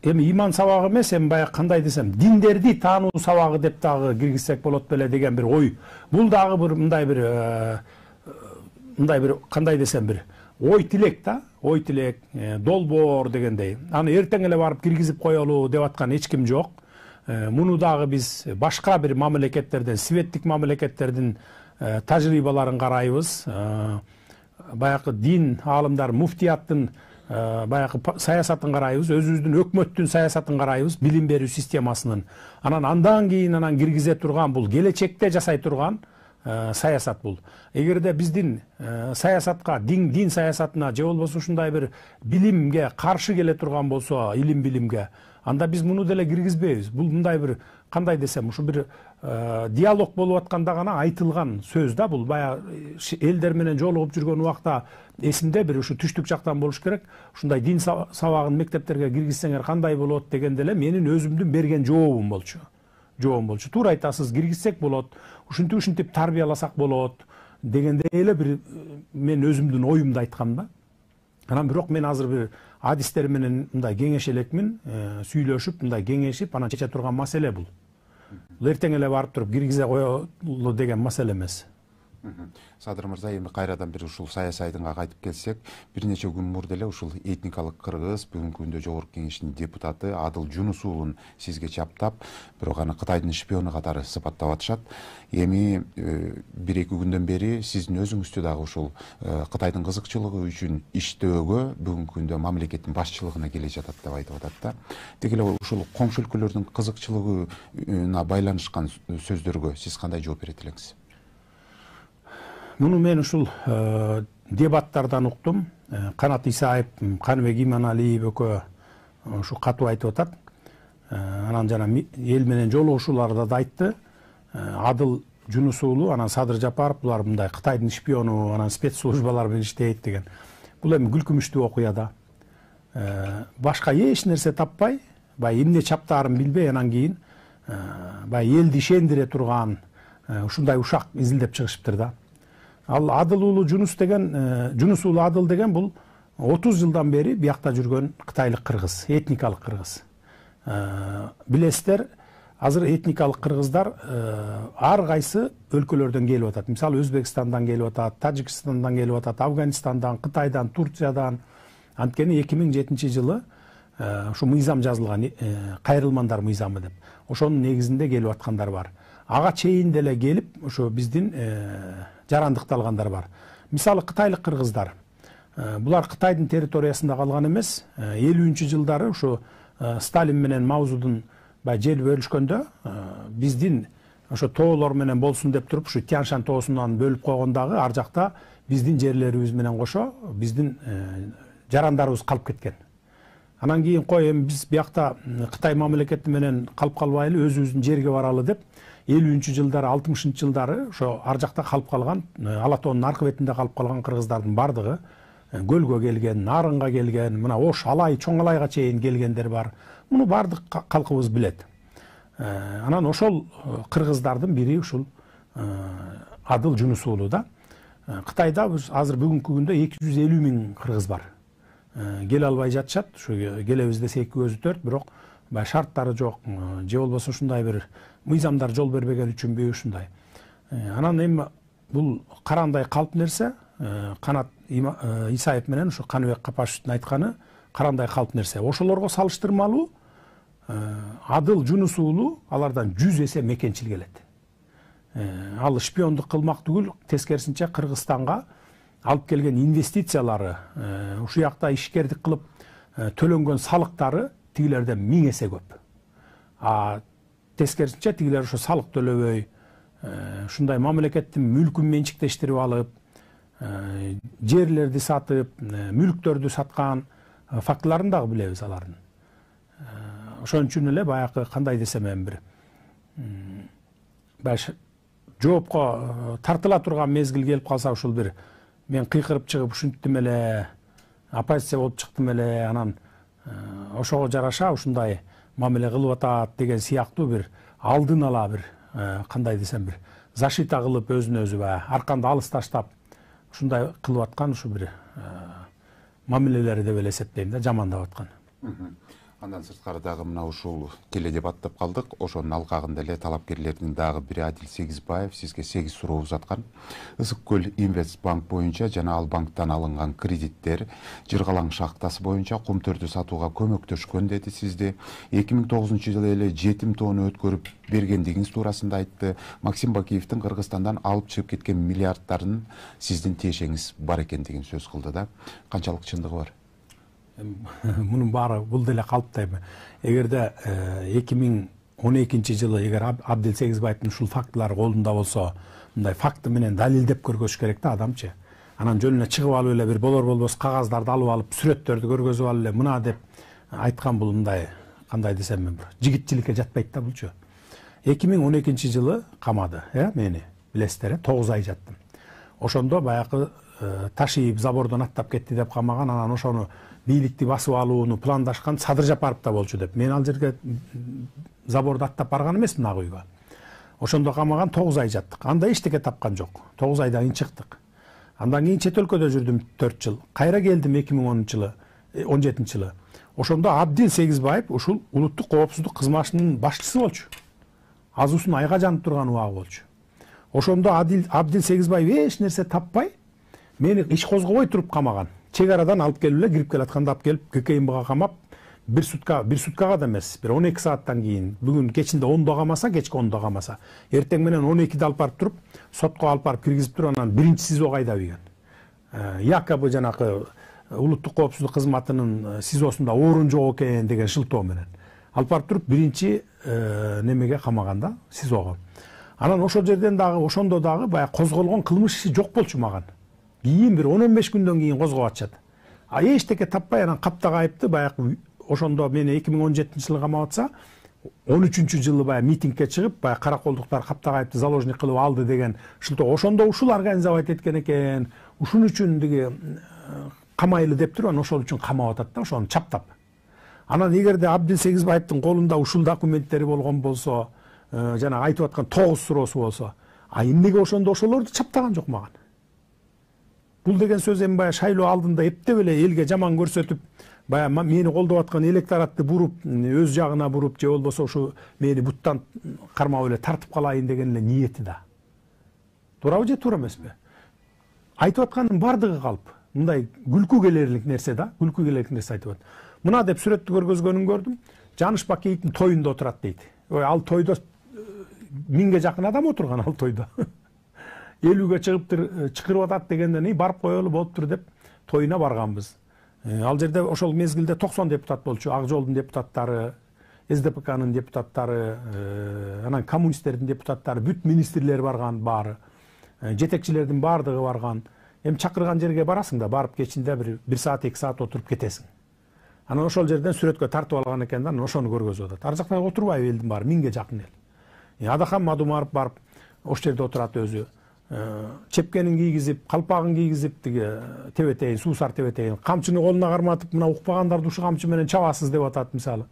эми иман сабагы эмес, эми баягы кандай десем, диндерди таануу сабагы деп дагы киргизсек болот беле деген бир ой. Бул дагы бир мындай бир кандай десем бир ой тилек да, ой тилек, долбоор дегендей. Аны эртең эле барып киргизип коелу деп аткан эч ким жок. Муну дагы биз башка бир мамлекеттерден, светтик мамлекеттердин тажрыйбаларын карайбыз. Баягы дин аалымдар, муфтияттын баягы саясатын карайбыз, өзүбүздүн өкмөттүн саясатын карайбыз, билим берүү системасынын. Андан кийин киргизе турган бул келечекте жасай турган саясат бул. Эгерде биздин саясатка, дин саясатына же болбосо ушундай бир билимге каршы келе турган болсо, илим билимге, анда биз муну деле киргизбейбиз. Бул мындай бир кандай десем, ушу бир диалог болуп атканда гана айтылган сөз да бул. Баягы элдер менен жолугуп жүргөн убакта эсимде бир ушу түштүк жактан болуш керек. Ушундай дин сабагын мектептерге киргизсеңер кандай болот дегенде эле менин өзүмдүн берген жообум болчу. Туура айтасыз, киргизсек болот, ушинтип тарбияласак болот дегенде эле бир мен өзүмдүн оюмду айткам да. Анан бирок мен азыр бир адистер менен мындай кеңеше элекмин, сүйлөшүп, мындай кеңешип, анан чече турган маселе бул. Бул эртең эле барып туруп киргизе коелу деген маселе эмес. Садыр мырза, эми кайрадан бир ушул саясий айдынга кайтып келсек, бир нече күн мурда эле ушул этникалык кыргыз бүгүнкү күндө Жогорку Кеңештин депутаты Адыл Жунус уулун сизге чаптап, бирок аны Кытайдын шпиону катары сыпаттап атышат. Эми бир-эки күндөн бери сиздин өзүңүздү дагы ушул Кытайдын кызыкчылыгы үчүн иштөөгө бүгүнкү күндө мамлекеттин башчылыгына келе жатат деп айтып атат да. Деги эле ушул коңшу өлкөлөрдүн кызыкчылыгына байланышкан сөздөргө сиз кандай жооп берет элеңиз? Муну мен ушул дебаттардан уктум. Канат Исаев, Каныбек Иманалиев экөө ушу катуу айтып атат. Анан жана эл менен жолугушууларда да айтты. Адыл Жунус уулу, анан Садыр Жапаров, булар мындай Кытайдын шпиону, анан спецслужбалар менен иштейт деген. Бул эми күлкүмүштүү окуя да. Башка эч нерсе таппай, баягы эмне чаптаарын билбей, анан кийин баягы элди ишендире турган ушундай ушак изилдеп чыгышыптыр да. Ал Адыл уулу Жунус уулу Адыл деген бул 30 жылдан бери биякта жүргөн кытайлык кыргыз, этникалык кыргыз. Билесиздер, азыр этникалык кыргыздар ар кайсы өлкөлөрдөн келип атат. Мисалы Өзбекстандан келип атат, Тажикстандан келип атат, Афганистандан, Кытайдан, Турциядан. Анткени 2007 жылы ушу мыйзам жазылган, кайрылмандар мыйзамы деп. Ошонун негизинде келип аткандар бар. Ага чейин деле келип, ошо биздин жарандыкталгандар бар. Мисалы кытайлык кыргыздар. Булар Кытайдын территориясында калган эмес. 50-нчы жылдары ушу Сталин менен Маузудун жер бөлүшкөндө биздин ошо тоолор менен болсун деп туруп, ушу Тянь-Шань тоосунан бөлүп койгондагы ар жакта биздин жерлерибиз менен кошо биздин жарандарыбыз калып кеткен. Анан кийин кой эми биз биякта Кытай мамлекети менен калып калбайлы, өзүбүздүн жерге баралы деп 50-нчы жылдары, 60-нчы жылдары ошо ар жакта калып калган, Ала тоонун аркы бетинде калып калган кыргыздардын бардыгы Көлгө келген, Нарынга келген, мына Ош, Алай, Чоң Алайга чейин келгендер бар. Муну бардык калкыбыз билет. Анан ошол кыргыздардын бири ушул Адыл Жунус уулу да. Кытайда азыр бүгүнкү күндө 250 000 кыргыз бар. Келе албай жатышат, ушу келебиз десе 2-4, бирок баягы шарттары жок, же болбосо ушундай бир мыйзамдар жол бербеген үчүнбү ушундай. Анан эми бул карандай калп нерсе, Канат Исаев менен ушу Каныбек Капашевдин айтканы карандай калп нерсе. Ошолорго салыштырмалуу Адыл Жунус уулу алардан 100 эсе мекенчил келет. Ал шпиондук кылмак түгүл, тескерисинче Кыргызстанга алып келген инвестициялары, ушу жакта ишкердик кылып төлөнгөн салыктары тигилерден 1000 эсе көп. Тескерисинче тигилер ошо салык төлөбөй, ушундай мамлекеттин мүлкүн менчиктештирип алып, жерлерди сатып, мүлктөрдү саткан фактыларын дагы билебиз алардын. Ошон үчүн эле баягы кандай десем эми бир жоопко тартыла турган мезгил келип калса ушул бир мен кыйкырып чыгып ушинттим эле, оппозиция болуп чыктым эле, анан ошого жараша ушундай мамиле кылып атат деген сыяктуу бир алдын ала бир кандай десем бир защита кылып өзүнө өзү баягы арканды алыс таштап ушундай кылып аткан ушу бир мамилелери деп эле эсептейм да, жамандап аткан. Андан сырткары дагы мына ушул келе деп аттап калдык. Ошонун алкагында эле талапкерлердин дагы бири Адил Сегизбаев сизге 8 суроо узаткан. Ысык көл Инвестбанк боюнча жана ал банктан алынган кредиттер Жыргалаң шахтасы боюнча кум төрдү сатууга көмөктөшкөн деди сизди. 2009-жылы эле 7 тонну өткөрүп бергендигиңиз туурасында айтты. Максим Бакиевдин Кыргызстандан алып чыгып кеткен миллиарддарын сиздин тиешеңиз бар экендигин сөз кылды да. Канчалык чындыгы бар? Мунун баары бул деле калыптайбы. Эгерде 2012-жылы эгер Абдил Сегизбаевдин ушул фактылары колунда болсо, мындай факты менен далилдеп көргөзүш керек да адамчы. Анан жөнүнө чыгып алып эле бир болор болбос кагаздарды алып алып, сүрөттөрдү көргөзүп алып эле мына деп айткан бул мындай кандай десем мен бир жигитчиликке жатпайт да булчу. 2012-жылы камады, мени билесиздер, 9 ай жаттым. Ошондо баягы Ташиев забордон аттап кетти деп камаган, анан ошону бийликти басып алууну пландашкан Садыр Жапаров да болчу деп. Мен ал жерге заборду аттап барган эмесмин ак үйгө. Ошондо камаган 9 ай жаттык. Анда эчтеке тапкан жок. 9 айдан кийин чыктык. Андан кийин чет өлкөдө жүрдүм 4 жыл. Кайра келдим 2010-жылы, 17-жылы. Ошондо Абдил Сегизбаев ушул улуттук коопсуздук кызматынын башчысы болчу. Азуусун айга жанып турган убагы болчу. Ошондо Абдил Сегизбаев эч нерсе таппай, мени иш козгобой туруп камаган. Чек арадан алып келип эле кирип келатканда алып келип ГКМБга камап, бир суткага да эмес, бир 12 сааттан кийин, бүгүн кечинде 10-да камаса, кечки 10-да камаса, эртең менен 12-де алып барып туруп, сотко алып барып киргизип туруп, анан биринчи СИЗОго айдап ийген. Якобы жанакы улуттук коопсуздук кызматынын СИЗОсунда орун жок экен деген шылтоо менен алып барып туруп биринчи немеге камаганда, СИЗОго. Анан ошол жерден дагы, ошондо дагы баягы козголгон кылмыш иши жок болчу маган. Кийин бир 10-15 күндөн кийин козгоп атышат. Эчтеке таппай анан каптак айыпты баягы ошондо мени 2017-жылы камап атса, 13-жылы баягы митингге чыгып, баягы караколдуктар каптак айыпты заложник кылып алды деген шылтоо. Ошондо ушул организовать эткен экен. Ушун үчүн деги камайлы деп туруп, ошол үчүн камап атат да, ошону чаптап. Анан эгерде Абдил Сегизбаевдин колунда ушул документтери болгон болсо, жана айтып аткан 9 суроосу болсо, эмнеге ошондо ошолорду чаптаган жок маган? Бул деген сөз эми баягы шайлоо алдында эптеп эле элге жаман көрсөтүп, баягы мени колдоп аткан электоратты буруп, өз жагына буруп, же болбосо ушу мени буттан кармап эле тартып калайын деген эле ниети да. Туурабы же туура эмеспи? Айтып аткандын бардыгы калп. Мындай күлкү келерлик нерсе да, күлкү келерлик нерсе айтып атат. Мына деп сүрөттү көргөзгөнүн көрдүм. Жаныш Бакиевдин тоюнда отурат дейт. Ал тойдо 1000ге жакын адам отурган ал тойдо. 50-ге чыгырып атат дегенден барып коелу болуптур деп тоюна барганбыз. Ал жерде ошол мезгилде 90 депутат болчу, Ак жолдун депутаттары, СДПКнын депутаттары, анан коммунисттердин депутаттары, бүт министрлер барган баары, жетекчилердин баардыгы барган. Эми чакырган жерге барасың да, барып кечинде 1 саат 2 саат отуруп кетесиң. Анан ошол жерден сүрөткө тартып алган экен да, ошону көргөзүп атат. Ар жакта отурбайбы элдин баары, 1000ге жакын эл. Адакан Мадумаров барып ошол жерде отурат өзү. Чепкенин кийгизип, калпагын кийгизип, тиги тебетейин, суусар тебетейин, камчыны колуна карматып, мына укпагандарды ушу камчы менен чабасыз деп атат мисалы.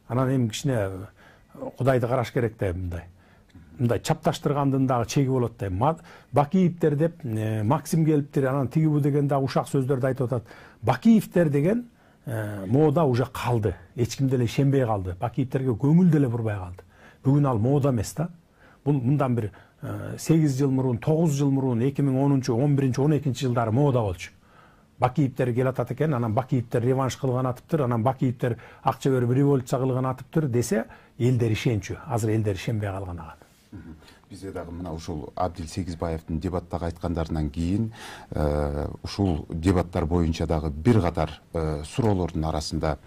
Анан эми кичине Кудайды караш керек да мындай чапташтыргандын дагы чеги болот да. Бакиевдер деп Максим келиптир, анан тиги бу деген дагы ушак сөздөрдү айтып атат. Бакиевдер деген мода уже калды. Эч ким деле ишенбей калды. Бакиевдерге көңүл деле бурбай калды. Бүгүн ал мода эмес да. Бул мындан бир 8 жыл мурун, 9 жыл мурун, 2010, 11, 12 жылдары мода болчу. Бакиевдер келатат экен, анан Бакиевдер реванш кылган атыптыр, анан Бакиевдер акча берип революция кылган атыптыр десе, элдер ишенчү. Азыр элдер ишенбей калган ага. Бизде дагы мына ушул Абдил Сегизбаевдин дебаттагы айткандарынан кийин ушул дебаттар боюнча дагы бир катар суроолордун арасында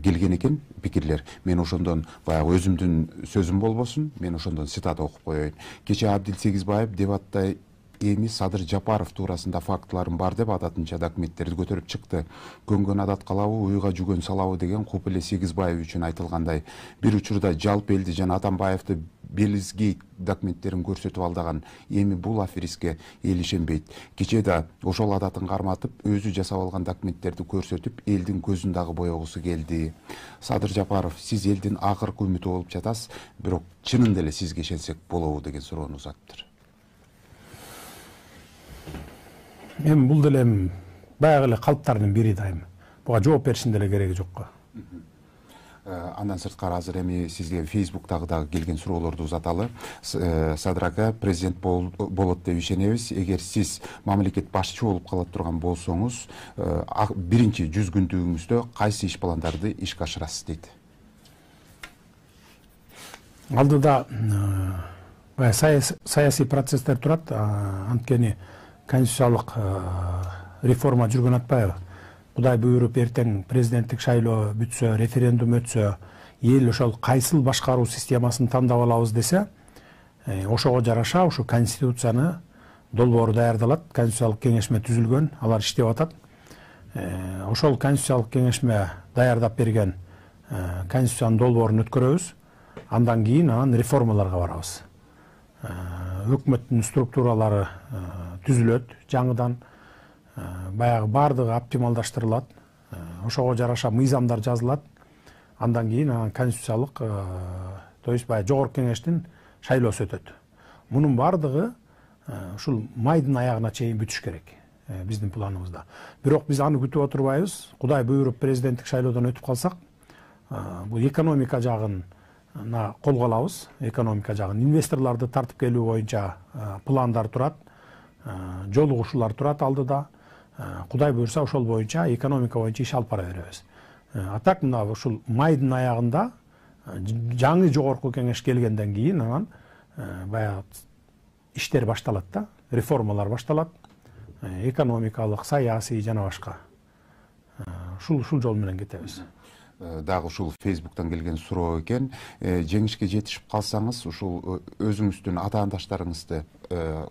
келген экен пикирлер. Мен ошондон баягы өзүмдүн сөзүм болбосун, мен ошондон цитата окуп коеюн. Кечээ Абдил Сегизбаев дебатта эми Садыр Жапаров туурасында фактыларым бар деп адатынча документтерди көтөрүп чыкты. Көнгөн адат калабы, уйга жүгөн салабы деген Куп эле Сегизбаев үчүн айтылгандай. Бир учурда жалпы элди жана Атамбаевди Белизгейт документтерин көрсөтүп алдаган. Эми бул аферистке эл ишенбейт. Кечээ да ошол адатын карматып, өзү жасап алган документтерди көрсөтүп, элдин көзүн дагы боёгусу келди. Садыр Жапаров, сиз элдин акыркы үмүтү болуп жатасыз, бирок чынында эле сизге ишенсек болобу деген суроону узаттыр. Эми бул деле баягы эле калыптардын бири дайым. Буга жооп беришин деле кереги жок. Андан сырткары азыр эми сизге Фейсбуктагы дагы келген суроолорду узаталы. Садыр ага, президент болот деп ишенебиз. Эгер сиз мамлекет башчы болуп кала турган болсоңуз, биринчи 100 күндүгүңүздө кайсы иш пландарды ишке ашырасыз дейт. Алдыда саясий процесстер турат, анткени конституциялык реформа жүргөн атпайбы. Кудай буйруп эртең президенттик шайлоо бүтсө, референдум өтсө, эл ошол кайсыл башкаруу системасын тандап алабыз десе, ошого жараша ушу конституцияны долбоору даярдалат, конституциялык кеңешме түзүлгөн, алар иштеп атат. Ошол конституциялык кеңешме даярдап берген конституциянын долбоорун өткөрөбүз, андан кийин анан реформаларга барабыз. Өкмөттүн структуралары түзүлөт, жаңыдан баягы бардыгы оптималдаштырылат, ошого жараша мыйзамдар жазылат, андан кийин конституциялык, то есть баягы жогорку кеңештин шайлоосу өтөт. Мунун бардыгы ушул майдын аягына чейин бүтүш керек биздин планыбызда. Бирок биз аны күтүп отурбайбыз. Кудай буйруп президенттик шайлоодон өтүп калсак, бул экономика жагын колго алабыз. Экономика жагын, инвесторлорду тартып келүү боюнча пландар турат, жолугушуулар турат алдыда. Кудай буйрса ошол боюнча экономика боюнча иш алып бара беребиз. Атак мына ушул майдын аягында жаңы жогорку кеңеш келгенден кийин анан баягы иштер башталат да, реформалар башталат, экономикалык, саясий жана башка. Ушул жол менен кетебиз. Дагы ушул Фейсбуктан келген суроо экен. Жеңишке жетишип калсаңыз, ушул өзүңүздүн атаандаштарыңызды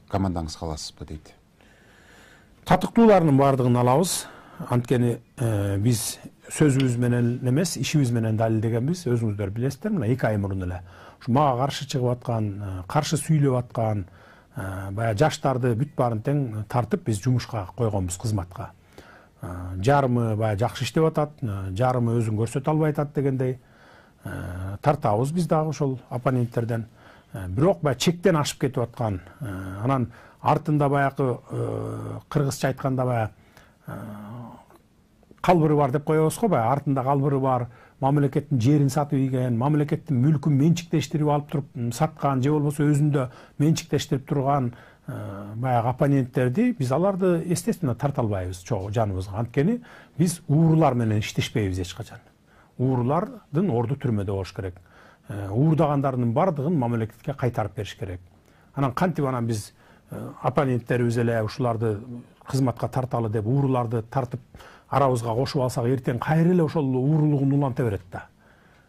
командаңызга аласызбы дейт. Татыктууларынын бардыгын алабыз. Анткени биз сөзүбүз менен эмес, ишибиз менен далилдегенбиз. Өзүңүздөр билесиздер, мына 2 ай мурун эле ушу мага каршы чыгып аткан, каршы сүйлөп аткан баягы жаштарды бүт баарын тең тартып биз жумушка койгонбуз, кызматка. Жарымы баягы жакшы иштеп атат, жарымы өзүн көрсөтө албай атат дегендей тартабыз биз дагы ошол оппоненттерден. Бирок баягы чектен ашып кетип аткан, анан артында баягы кыргызча айтканда баягы калбыры бар деп коебуз го, баягы артында калбыры бар, мамлекеттин жерин сатып ийген, мамлекеттин мүлкүн менчиктештирип алып туруп саткан, же болбосо өзүндө менчиктештирип турган баягы оппоненттерди биз аларды естественно тарта албайбыз жаныбызга. Анткени биз уурулар менен иштешпейбиз эч качан. Уурулардын орду түрмөдө болуш керек. Уурдагандардын бардыгын мамлекетке кайтарып бериш керек. Анан кантип анан биз оппоненттерибиз эле ушуларды кызматка тарталы деп ууруларды тартып арабызга кошуп алсак, эртең кайра эле ошол уурулугун уланта берет да.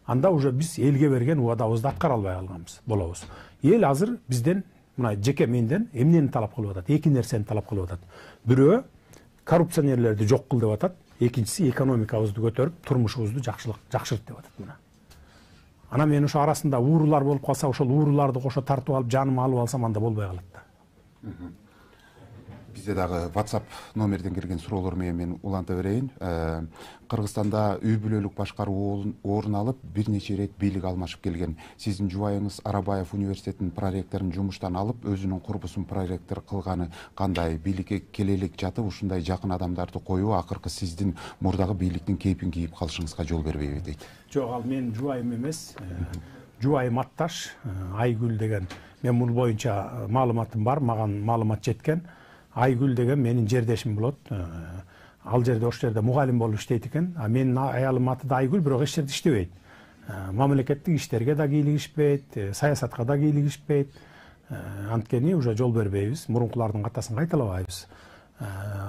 Анда уже биз элге берген убадабызды аткара албай калганбыз болобуз. Эл азыр бизден, мына жеке менден эмнени талап кылып атат? 2 нерсени талап кылып атат. Бирөө коррупционерлерди жок кыл деп атат, экинчиси экономикабызды көтөрүп, турмушубузду жакшырт деп атат мына. Анан мен ошо арасында уурулар болуп калса, ошол ууруларды кошо тартып алып, жаныма алып алсам, анда болбой калат да. Бизде дагы WhatsApp номерден келген суроолор менен мен уланта берейин. Кыргызстанда үй бүлөлүк башкаруу орун алып, бир нече ирет бийлик алмашып келген. Сиздин жубайыңыз Арабаев университетинин проректорун жумуштан алып, өзүнүн курбусун проректор кылганы кандай? Бийликке келелик жатып, ушундай жакын адамдарды коюу акыркы сиздин мурдагы бийликтин кейпин кийип калышыңызга жол бербейби дейт. Жок, ал менин жубайым эмес. Жубайым атташ, Айгүл деген. Мен бул боюнча маалыматым бар, маган маалымат жеткен. Айгүл деген менин жердешим болот. Ал жерде ош жерде мугалим болуп иштейт экен. А менин аялым аты да Айгүл, бирок эч жерде иштебейт. Мамлекеттик иштерге да кийлигишпейт, саясатка да кийлигишпейт. Анткени уже жол бербейбиз, мурункулардын катасын кайталабайбыз.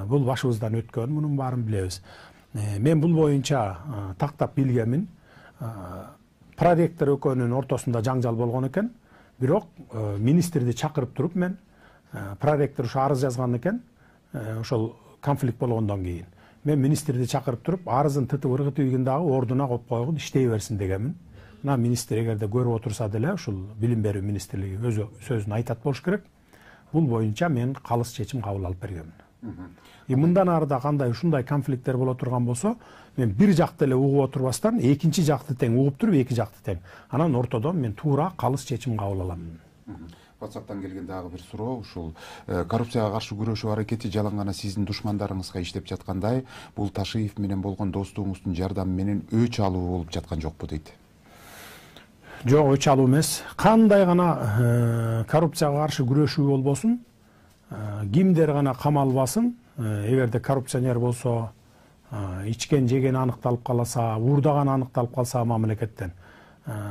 Бул башыбыздан өткөн, мунун баарын билебиз. Мен бул боюнча тактап билгенмин. Проректор экөөнүн ортосунда жаңжал болгон экен. Бирок министрди чакырып туруп мен проректор ушу арыз жазган экен, ошол конфликт болгондон кийин. Мен министрди чакырып туруп, арызын тытып ыргытып ийгин дагы ордуна коюп койгун, иштей берсин дегенмин. Мына министр эгерде көрүп отурса деле, ушул билим берүү министрлиги өзү сөзүн айтат болуш керек. Бул боюнча мен калыс чечим кабыл алып бергенмин. Мындан арыда кандай ушундай конфликттер боло турган болсо, мен бир жакты эле угуп отурбастан, экинчи жакты тең угуп туруп, эки жакты тең. Анан ортодон мен туура калыс чечим кабыл алам. WhatsApp'tan келген дагы бир суроо, ушул коррупцияга каршы күрөшүү аракети жалаң гана сиздин душмандарыңызга иштеп жаткандай, бул Ташиев менен болгон достугуңуздун жардамы менен өч алуу болуп жаткан жокпу дейт. Жок, өч алуу эмес. Кандай гана коррупцияга каршы күрөшүү болбосун, кимдер гана камалбасын, эгерде коррупционер болсо, ичкен жеген аныкталып калса, уурдаган аныкталып калса мамлекеттен,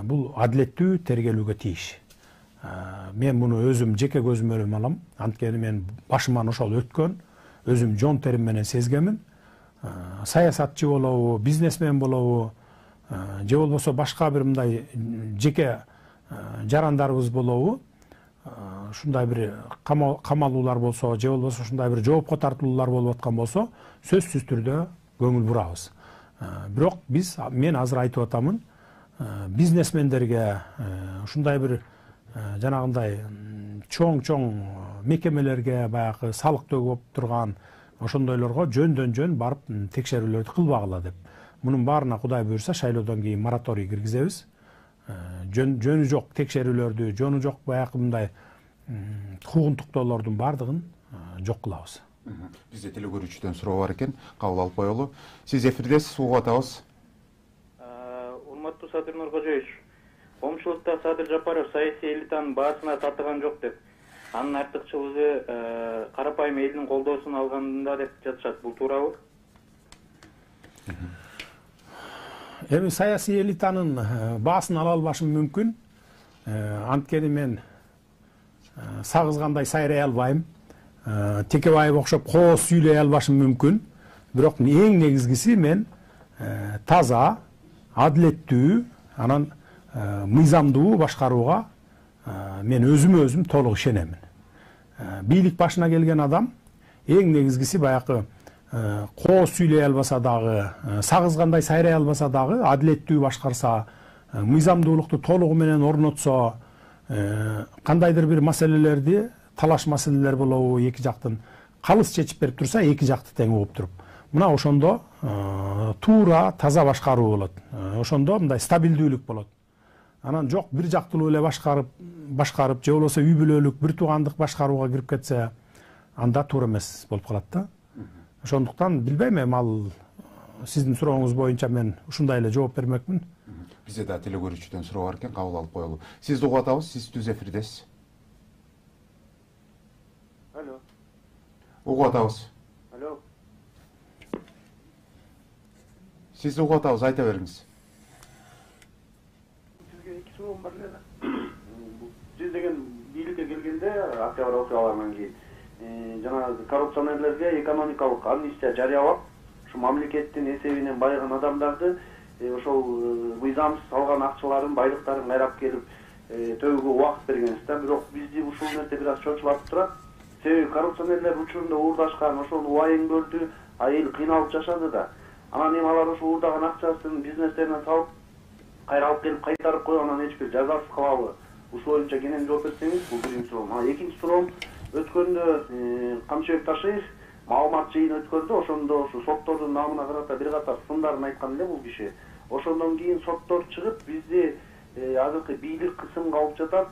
бул адилеттүү тергелүүгө тийиш. Мен муну өзүм жеке көзүм алам. Анткени мен башыман ошол өткөн, өзүм жон терим менен сезгенмин. Саясатчы болобу, бизнесмен болобу, же болбосо башка бир мындай жеке жарандарыбыз болобу, ушундай бир камалуулар болсо, же болбосо ушундай бир жоопко тартылуулар болуп аткан болсо, сөзсүз түрдө көңүл бурабыз. Бирок мен азыр айтып атамын, бизнесмендерге ушундай бир жанагындай чоң мекемелерге баягы салык төгүп турган ошондойлорго жөндөн жөн барып текшерүүлөрдү кылбагыла деп. Мунун баарына Кудай буйрса шайлоодон кийин мораторий киргизебиз. Жөнү жок текшерүүлөрдү, жөнү жок баягы мындай куугунтуктоолордун баардыгын жок кылабыз. Бизде телекөрүүчүдөн суроо бар экен, кабыл алып коелу. Сиз эфирдесиз, угуп атабыз. Урматтуу Садыр Нуркожоевич, коомчулукта Садыр Жапаров саясий элитанын баасына татыган жок деп, анын артыкчылыгы карапайым элдин колдоосун алганда деп жатышат. Бул туурабы? Эми саясий элитанын баасын ала албашым мүмкүн. Анткени мен сагызгандай сайрай албайм. Текебаев окшоп кооз сүйлөй албашым мүмкүн. Бирок эң негизгиси мен таза, адилеттүү, анан мыйзамдуу башкарууга мен өзүм толук ишенемин. Бийлик башына келген адам эң негизгиси баягы кооз сүйлөй албаса дагы, сагызгандай сайрай албаса дагы адилеттүү башкарса, мыйзамдуулукту толугу менен орнотсо, кандайдыр бир маселелерди, талаш маселелер болобу, эки жактын калыс чечип берип турса, эки жакты тең угуп туруп. Мына ошондо туура, таза башкаруу болот. Ошондо мындай стабилдүүлүк болот. Анан жок бир жактылуу эле башкарып, же болбосо үй бүлөлүк, бир туугандык башкарууга кирип кетсе, анда туура эмес болуп калат да. Ошондуктан билбейм, эми ал сиздин сурооңуз боюнча мен ушундай эле жооп бермекмин. Бизде да телекөрүүчүдөн суроо бар экен, кабыл алып коелу. Сизди угуп атабыз, сиз түз эфирдесиз. Алло. Угуп атабыз. Алло. Сизди угуп атабыз, айта бериңиз. Сизге эки суроом бар эле. Сиз деген бийликке келгенде октябрь окуяларынан кийин жанагы коррупционерлерге экономикалык амнистия жарыялап, ушу мамлекеттин эсебинен байыган адамдарды ошол мыйзамсыз алган акчаларын, байлыктарын кайрап келип төгүүгө убакыт бергенсиз да. Бирок бизди ушул нерсе бир аз чочулатып турат. Себеби коррупционерлер учурунда уурдашкан, ошол убайың бөлдү, айыл кыйналып жашады да. Анан эми алар ошо уурдаган акчасын бизнестерине салып, кайра алып келип кайтарып коюп, анан эч бир жазасыз калабы? Ушул боюнча кенен жооп берсеңиз, бул биринчи суроом. Экинчи суроом, өткөндө Камчыбек Ташиев маалымат жыйыны өткөздү, ошондо ушу соттордун намына карата бир катар сындарын айткан эле бул киши. Ошондон кийин соттор чыгып, бизди азыркы бийлик кысымга алып жатат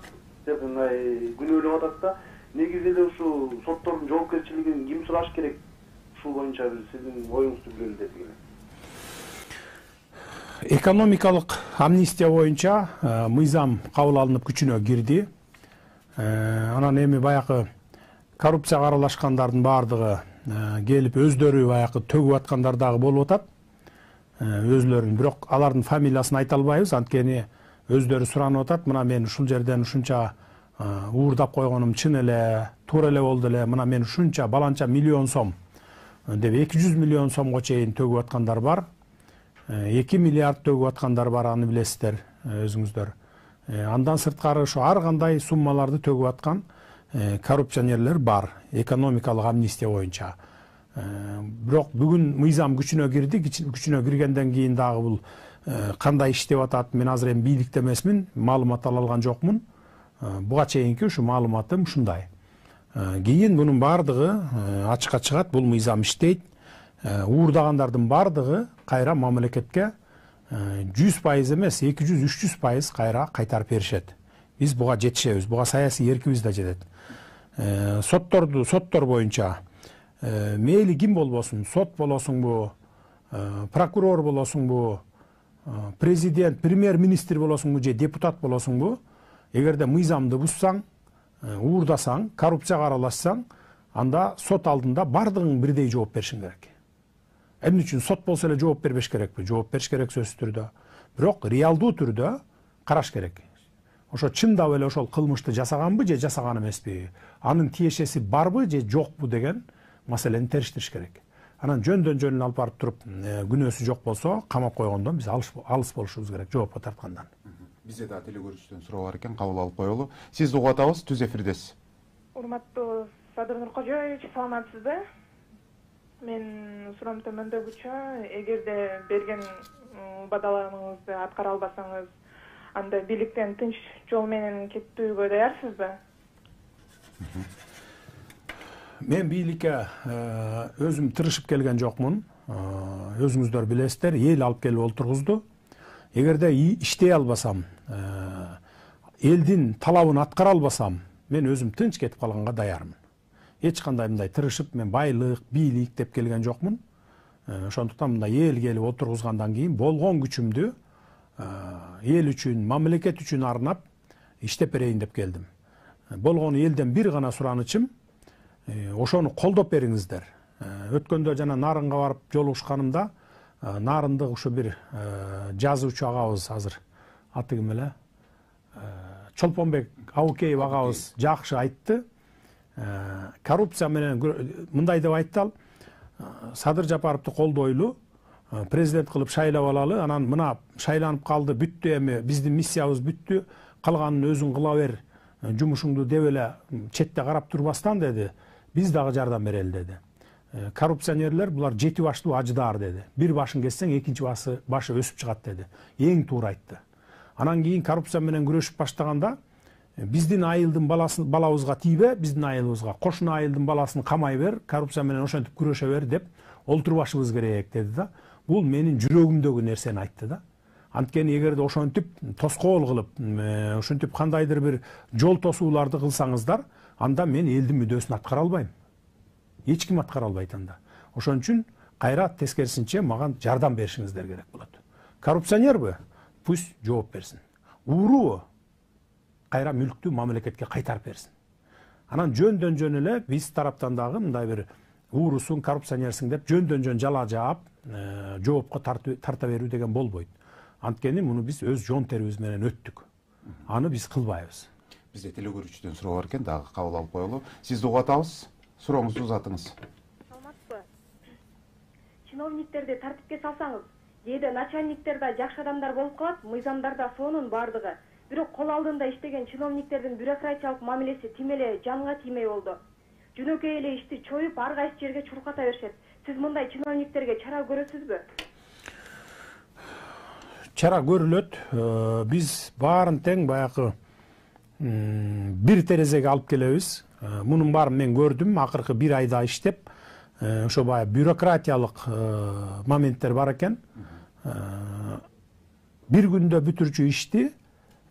деп мындай күнөөлөп атат да. Негизи эле ушу соттордун жоопкерчилигин ким сураш керек? Ушул боюнча сиздин оюңузду билели деп элем. Экономикалык амнистия боюнча мыйзам кабыл алынып күчүнө кирди. Анан эми баягы коррупцияга аралашкандардын баардыгы келип өздөрү баягы төгүп аткандар дагы болуп атат. Өзлөрүн, бирок алардын фамилиясын айта албайбыз, анткени өздөрү суранып атат. Мына мен ушул жерден ушунча уурдап койгонум чын эле, туура эле болду эле. Мына мен ушунча баланча миллион сом деп 200 миллион сомго чейин төгүп аткандар бар. 2 миллиард төгүп аткандар бар, аны билесиздер өзүңүздөр. Андан сырткары ошо ар кандай суммаларды төгүп аткан коррупционерлер бар экономикалык амнистия боюнча. Бирок бүгүн мыйзам күчүнө кирди. Күчүнө киргенден кийин дагы бул кандай иштеп атат, мен азыр эми бийликте эмесмин, маалымат ала алган жокмун. Буга чейинки ушу маалыматым ушундай. Кийин мунун бардыгы ачыкка чыгат, бул мыйзам иштейт. Уурдагандардын бардыгы кайра мамлекетке 100% эмес, 200-300% кайра кайтарып беришет. Биз буга жетишебиз, буга саясий эркибиз да жетет. Соттор боюнча мейли ким болбосун, сот болосуңбу, прокурор болосуңбу, президент, премьер-министр болосуңбу же депутат болосуңбу, эгерде мыйзамды буссаң, уурдасаң, коррупцияга аралашсаң, анда сот алдында бардыгың бирдей жооп беришиң керек. Эмне үчүн сот болсо эле жооп бербеш керекпи? Жооп бериш керек сөзсүз түрдө. Бирок реалдуу түрдө караш керек. Ошо чындап эле ошол кылмышты жасаганбы же жасаган эмеспи? Анын тиешеси барбы же жокпу деген маселени териштириш керек. Анан жөндөн жөнүн алып барып туруп, күнөөсү жок болсо, камап койгондон биз алыс болушубуз керек, жоопко тарткандан. Бизде да телекөрүүчүдөн суроо бар экен, кабыл алып коелу. Сизди угуп атабыз, түз эфирдесиз. Урматтуу Садыр Нуркожоевич, саламатсызбы? Мен суроом төмөндөгүчө, эгерде берген убадаларыңызды аткара албасаңыз, анда бийликтен тынч жол менен кеттүүгө даярсызбы? Мен бийликке өзүм тырышып келген жокмун. Өзүңүздөр билесиздер, эл алып келип олтургузду. Эгерде иштей албасам, элдин талабын аткара албасам, мен өзүм тынч кетип калганга даярмын. Эч кандай мындай тырышып, мен байлык, бийлик деп келген жокмун. Ошондуктан мындай эл келип отургузгандан кийин болгон күчүмдү эл үчүн, мамлекет үчүн арнап иштеп берейин деп келдим. Болгон элден бир гана суранычым, ошону колдоп бериңиздер. Өткөндө жана Нарынга барып жолугушканымда, Нарындык ушу бир жазуучу агабыз, азыр аты ким эле? Чолпонбек Аукеев агабыз жакшы айтты. Коррупция менен мындай деп айтты ал, Садыр Жапаровду колдойлу, президент кылып шайлап алалы, анан мына шайланып калды, бүттү, эми биздин миссиябыз бүттү, калганын өзүң кыла бер, жумушуңду деп эле четте карап турбастан деди, биз дагы жардам берели деди. Коррупционерлер булар жети баштуу ажыдаар деди. Бир башын кессең, экинчи башы өсүп чыгат деди. Эң туура айтты. Анан кийин коррупция менен күрөшүп баштаганда, биздин айылдын балабызга тийбе, биздин айылыбызга, кошуна айылдын баласын камай бер, коррупция менен ошентип күрөшө бер деп олтурбашыбыз керек деди да. Бул менин жүрөгүмдөгү нерсени айтты да. Анткени эгерде ошентип тоскоол кылып, ошентип кандайдыр бир жол тосууларды кылсаңыздар, анда мен элдин мүдөөсүн аткара албайм. Эч ким аткара албайт анда. Ошон үчүн кайра тескерисинче мага жардам беришиңиздер керек болот. Коррупционерби? Пусть жооп берсин. Уурубу? Кайра мүлктү мамлекетке кайтарып берсин. Анан жөндөн жөн эле биз тараптан дагы мындай бир уурусуң, коррупционерсиң деп жөндөн жөн жала жаап, жоопко тарта берүү деген болбойт. Анткени муну биз өз жон терибиз менен өттүк. Аны биз кылбайбыз. Бизде телекөрүүчүдөн суроо бар экен, дагы кабыл алып коелу. Сизди угуп атабыз. Сурооңузду узатыңыз. Саламатсызбы? Чиновниктерди тартипке салсаңыз, кээде начальниктер да жакшы адамдар болуп калат, мыйзамдар да сонун бардыгы. Бирок кол алдында иштеген чиновниктердин бюрократиялык мамилеси тим эле жанга тиймей болду. Жөнөкөй эле ишти чоюп, ар кайсы жерге чурката беришет. Сиз мындай чиновниктерге чара көрөсүзбү? Чара көрүлөт. Биз баарын тең баягы бир терезеге алып келебиз. Мунун баарын мен көрдүм, акыркы бир айда иштеп, ошо баягы бюрократиялык моменттер бар экен. Бир күндө бүтүрчү ишти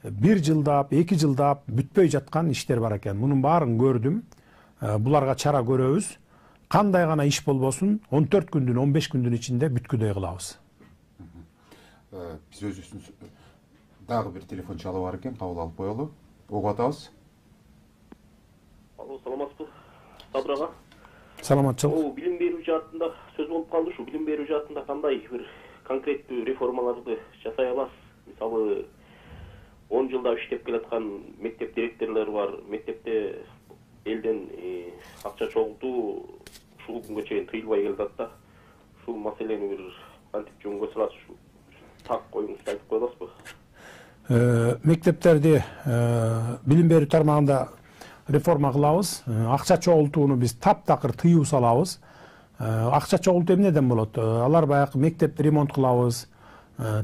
бир жылдап, 2 жылдап бүтпөй жаткан иштер бар экен. Мунун баарын көрдүм. Буларга чара көрөбүз. Кандай гана иш болбосун, 14 күндүн, 15 күндүн ичинде бүткүдөй кылабыз. Биз өзүбүздүн дагы бир телефон чалуу бар экен, кабыл алып коелу. Угуп атабыз. Алло, саламатсызбы? Садыр ага. Саламатчылык. Билим берүү жаатында сөз болуп калды ушу. Билим берүү жаатында кандай бир конкреттүү реформаларды жасай аласыз? Мисалы, 10 жылда иштеп келаткан мектеп директорлору бар, мектепте элден акча чогултуу ушул күнгө чейин тыйылбай келатат да. Ушул маселени бир кантип жөнгө саласыз, так коюңуз, айтып кое аласызбы? Мектептерди билим берүү тармагында реформа кылабыз. Акча чогултууну биз таптакыр тыюу салабыз. Акча чогултуу эмнеден болот? Алар баягы мектепти ремонт кылабыз,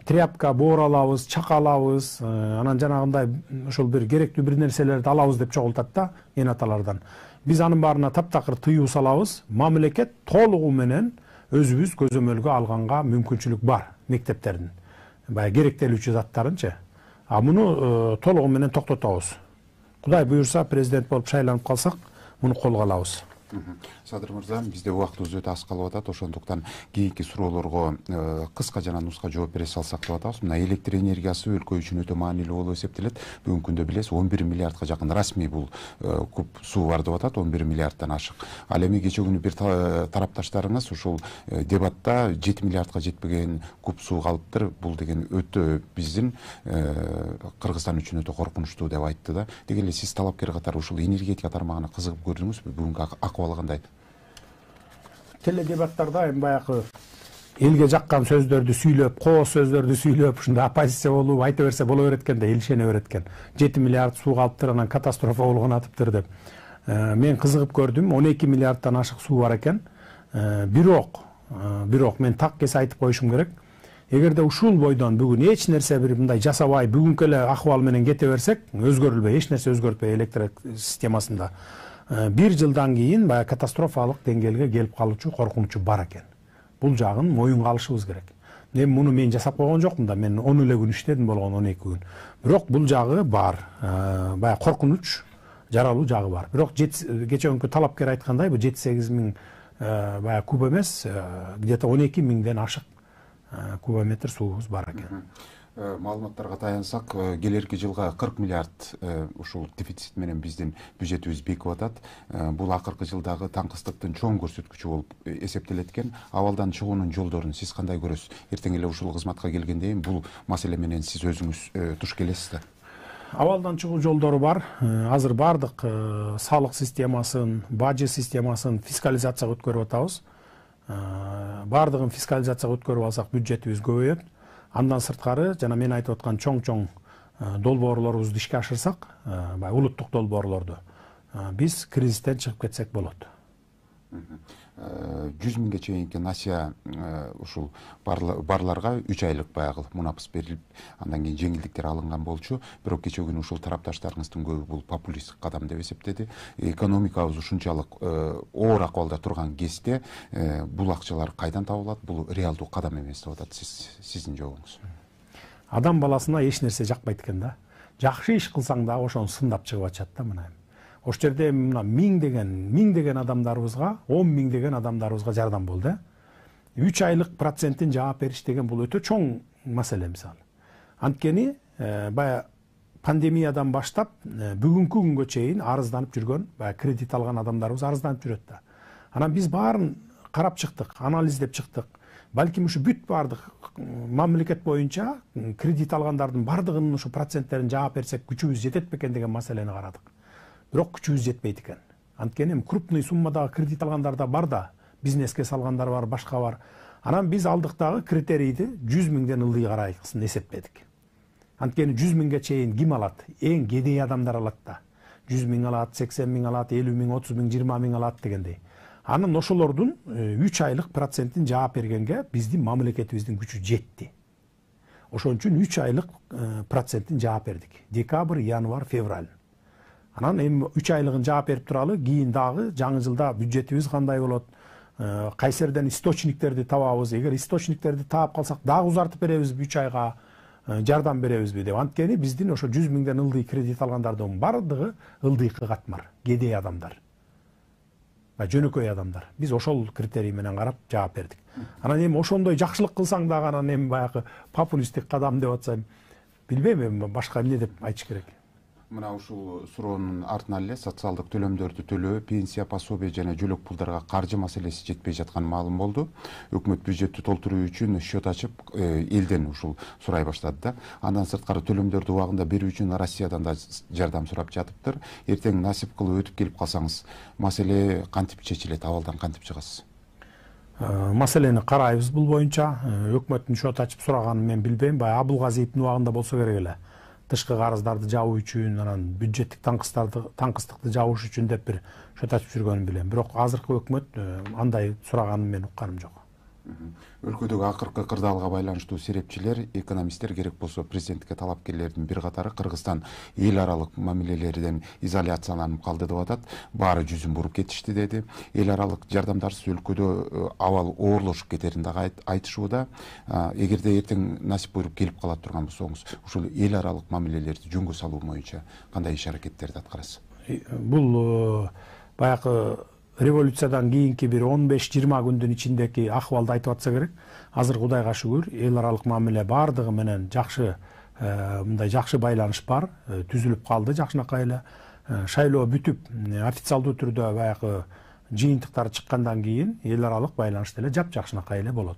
тряпка, боор алабыз, чака алабыз, анан жанагындай ошол бир керектүү бир нерселерди алабыз деп чогултат да эн аталардан. Биз анын баарына таптакыр тыюу салабыз. Мамлекет толугу менен өзүбүз көзөмөлгө алганга мүмкүнчүлүк бар мектептердин. Баягы керектелүүчү заттарынчы. Муну толугу менен токтотобуз. Кудай буюрса президент болуп шайланып калсак, муну колго алабыз. Садыр мырза, бизде убактыбыз өтө аз калып атат, ошондуктан кийинки суроолорго кыска жана нуска жооп бере салсак деп атабыз. Мына электр энергиясы өлкө үчүн өтө маанилүү болуп эсептелет. Бүгүнкү күндө билесиз 11 миллиардка жакын расмий бул куб суу бар деп атат, 11 миллиардтан ашык. Ал эми кече күнү бир тарапташтарыңыз ушул дебатта 7 миллиардка жетпеген куб суу калыптыр. Бул деген өтө биздин Кыргызстан үчүн өтө коркунучтуу деп айтты да. Деги эле сиз талапкер катары ушул энергетика тармагына кызыгып көрдүңүзбү? Бүгүнкү акыбалы кандай? Теледебаттарда эми баягы элге жаккан сөздөрдү сүйлөп, кооз сөздөрдү сүйлөп, ушундай оппозиция болуп айта берсе боло берет экен да, эл ишене берет экен. 7 миллиард суу калыптыр, анан катастрофа болгон атыптыр деп. Мен кызыгып көрдүм, 12 миллиардтан ашык суу бар экен. Бирок мен так кесе айтып коюшум керек. Эгерде ушул бойдон бүгүн эч нерсе бир мындай жасабай, бүгүнкү эле акыбал менен кете берсек, өзгөрүлбөй, эч нерсе өзгөртпөй электр системасында, 1 жылдан кийин баягы катастрофалык деңгээлге келип калуучу коркунучу бар экен. Бул жагын моюнга алышыбыз керек. Эми муну мен жасап койгон жокмун да, мен 10 эле күн иштедим болгон 12 күн. Бирок бул жагы бар. Баягы коркунуч, жаралуу жагы бар. Бирок кече күнкү талапкер айткандай, бул 7-8 миң баягы куб эмес, где-то 12 миңден ашык кубометр суубуз бар экен. Маалыматтарга таянсак, келерки жылга 40 миллиард ушул дефицит менен биздин бюджетибиз бекип атат. Бул акыркы жылдагы таңкыстыктын чоң көрсөткүчү болуп эсептелет экен. Абалдан чыгуунун жолдорун сиз кандай көрөсүз? Эртең эле ушул кызматка келгенден кийин бул маселе менен сиз өзүңүз туш келесиз да? Абалдан чыгуу жолдору бар. Азыр бардык салык системасын, бажы системасын фискализацияга өткөрүп атабыз. Бардыгын фискализацияга өткөрүп алсак бюджетибиз көбөйөт. Андан сырткары, жана мен айтып аткан чоң долбоорлорубузду ишке ашырсак, улуттук долбоорлорду, биз кризистен чыгып кетсек болот. 100 миңге чейинки насия ушул барларга 3 айлык баягы мунапыс берилип, андан кийин жеңилдиктер алынган болчу. Бирок кече күнү ушул тарапташтарыңыздын көбү бул популисттик кадам деп эсептеди. Экономикабыз ушунчалык оор акыбалда турган кезде бул акчалар кайдан табылат? Бул реалдуу кадам эмес деп атат сиздин жообуңуз. Адам баласына эч нерсе жакпайт экен да. Жакшы иш кылсаң дагы ошону сындап чыгып атат да мына. Ошол жерде мына миңдеген адамдарыбызга, 10 миңдеген адамдарыбызга жардам болду. 3 айлык процентин жаап бериш деген бул өтө чоң маселе мисалы. Анткени бая пандемиядан баштап бүгүнкү күнгө чейин арызданып жүргөн, бая кредит алган адамдарыбыз арызданып жүрөт да. Анан биз баарын карап чыктык, анализдеп чыктык. Балким ушу бүт бардык мамлекет боюнча кредит алгандардын бардыгынын ушу проценттерин жаап берсек күчүбүз жетет бекен деген маселени карадык. Бирок күчүбүз жетпейт экен. Анткени крупный суммадагы кредит алгандар да бар да, бизнеске салгандар бар, башка бар. Анан биз алдык дагы критерийди 100 миңден ылдый карайсын эсептедик. Анткени 100 миңге чейин ким алат? Эң кедей адамдар алат да. 100 миң алат, 80 миң алат, 50 миң, 30 миң, 20 миң алат дегендей. Анын ошолордун 3 айлык процентин жаап бергенге биздин мамлекетибиздин күчү жетти. Ошон үчүн 3 айлык процентин жаап бердик. Декабрь, январь, февраль. Анан эми 3 айлыгын жаап берип туралы, кийин дагы жаңы жылда бюджетибиз кандай болот? Кайсы жерден источниктерди табабыз? Эгер источниктерди таап калсак, дагы узартып беребизби 3 айга? Жардам беребизби деп. Анткени биздин ошо 100 миңден ылдый кредит алгандардын бардыгы ылдыйкы катмар, кедей адамдар. Жөнөкөй адамдар. Биз ошол критерий менен карап жаап бердик. Анан эми ошондой жакшылык кылсаң дагы анан эми баягы популисттик кадам деп атсам, билбейм, эми башка эмне деп айтыш керек. Мына ушул суроонун артынан эле социалдык төлөмдөрдү төлөө, пенсия, пособие жана жөлөк пулдарга каржы маселеси жетпей жатканы маалым болду. Өкмөт бюджетти толтуруу үчүн счет ачып, элден ушул сурай баштады да. Андан сырткары төлөмдөрдү убагында берүү үчүн Россиядан да жардам сурап жатыптыр. Эртең насип кылып өтүп келип калсаңыз, маселе кантип чечилет, абалдан кантип чыгасыз? Маселени карайбыз бул боюнча. Өкмөттүн счет ачып сураганын мен билбейм. Бая Абылгазиевдин убагында болсо керек эле. тышкы карыздарды жабуу үчүн, анан бюджеттик таңкыстыкты жабыш үчүн деп бир шөт ачып жүргөнүн билем. Бирок азыркы өкмөт андай сураганын мен укканым жок. Өлкөдөгү акыркы кырдаалга байланыштуу серепчилер, экономисттер керек болсо президенттикке талапкерлердин бир катары Кыргызстан эл аралык мамилелерден изоляцияланып калды деп атат. Баары жүзүн буруп кетишти деди. Эл аралык жардамдарсыз өлкөдө абал оорлошуп кетерин дагы айтышууда. Эгерде эртең насип буйруп келип кала турган болсоңуз, ушул эл аралык мамилелерди жөнгө салуу боюнча кандай иш аракеттерди аткарасыз? Бул баягы революциядан кийинки бир 15-20 күндүн ичиндеги акыбалды айтып атса керек. Азыр Кудайга шүгүр, эл аралык мамиле бардыгы менен жакшы, мындай жакшы байланыш бар, түзүлүп калды жакшынакай эле. Шайлоо бүтүп, официалдуу түрдө баягы жыйынтыктар чыккандан кийин эл аралык байланыш деле жакшынакай эле болот.